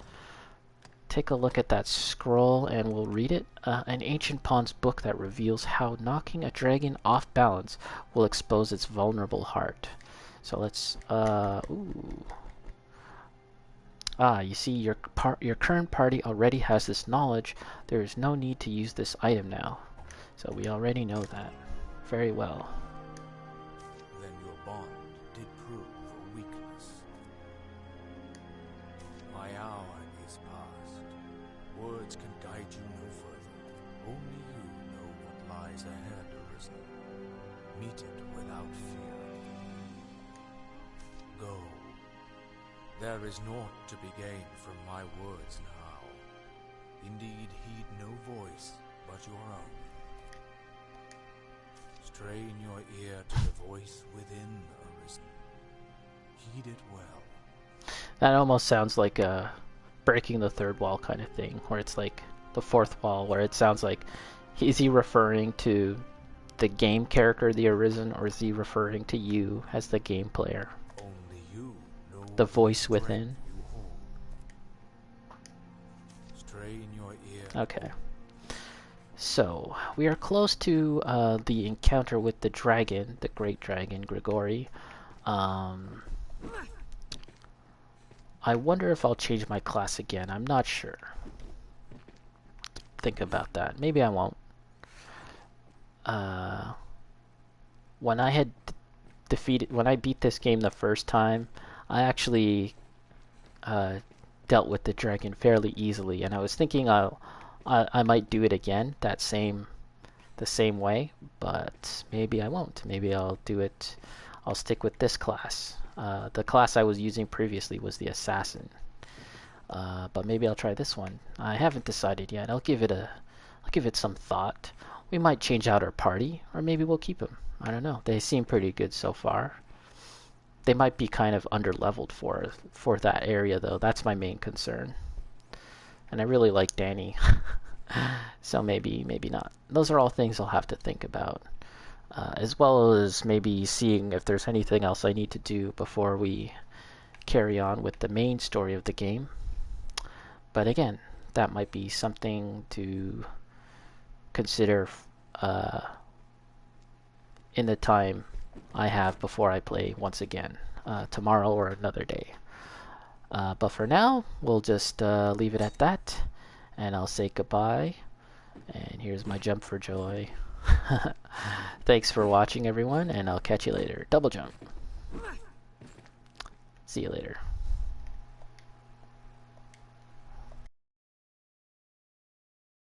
take a look at that scroll and we'll read it. An ancient pawn's book that reveals how knocking a dragon off balance will expose its vulnerable heart. So let's, ooh. You see, your current party already has this knowledge. There is no need to use this item now. So we already know that. Very well. Then your bond did prove a weakness. My hour is past. Words can guide you no further. Only you know what lies ahead, Arisen. Meet it without fear. Go. There is naught to be gained from my words now. Indeed, heed no voice but your own. Strain your ear to the voice within, Arisen. Heed it well. That almost sounds like a breaking the third wall kind of thing, where it's like the fourth wall, where it sounds like, is he referring to the game character, the Arisen, or is he referring to you as the game player? Only you know the voice within. Strain your ear. Okay. So, we are close to the encounter with the dragon, the great dragon, Grigori. I wonder if I'll change my class again. I'm not sure. Think about that. Maybe I won't. When I had when I beat this game the first time, I actually dealt with the dragon fairly easily, and I was thinking I might do it again the same way, but maybe I won't. Maybe I'll stick with this class. The class I was using previously was the assassin, but maybe I'll try this one. I haven't decided yet. I'll give it some thought. We might change out our party, or maybe we'll keep them. I don't know. They seem pretty good so far. They might be kind of under-leveled for that area, though. That's my main concern. And I really like Danny. So maybe not. Those are all things I'll have to think about. As well as maybe seeing if there's anything else I need to do before we carry on with the main story of the game. But again, that might be something to consider in the time I have before I play once again, tomorrow or another day. But for now, we'll just leave it at that, and I'll say goodbye. And here's my jump for joy. Thanks for watching, everyone, and I'll catch you later. Double jump. See you later.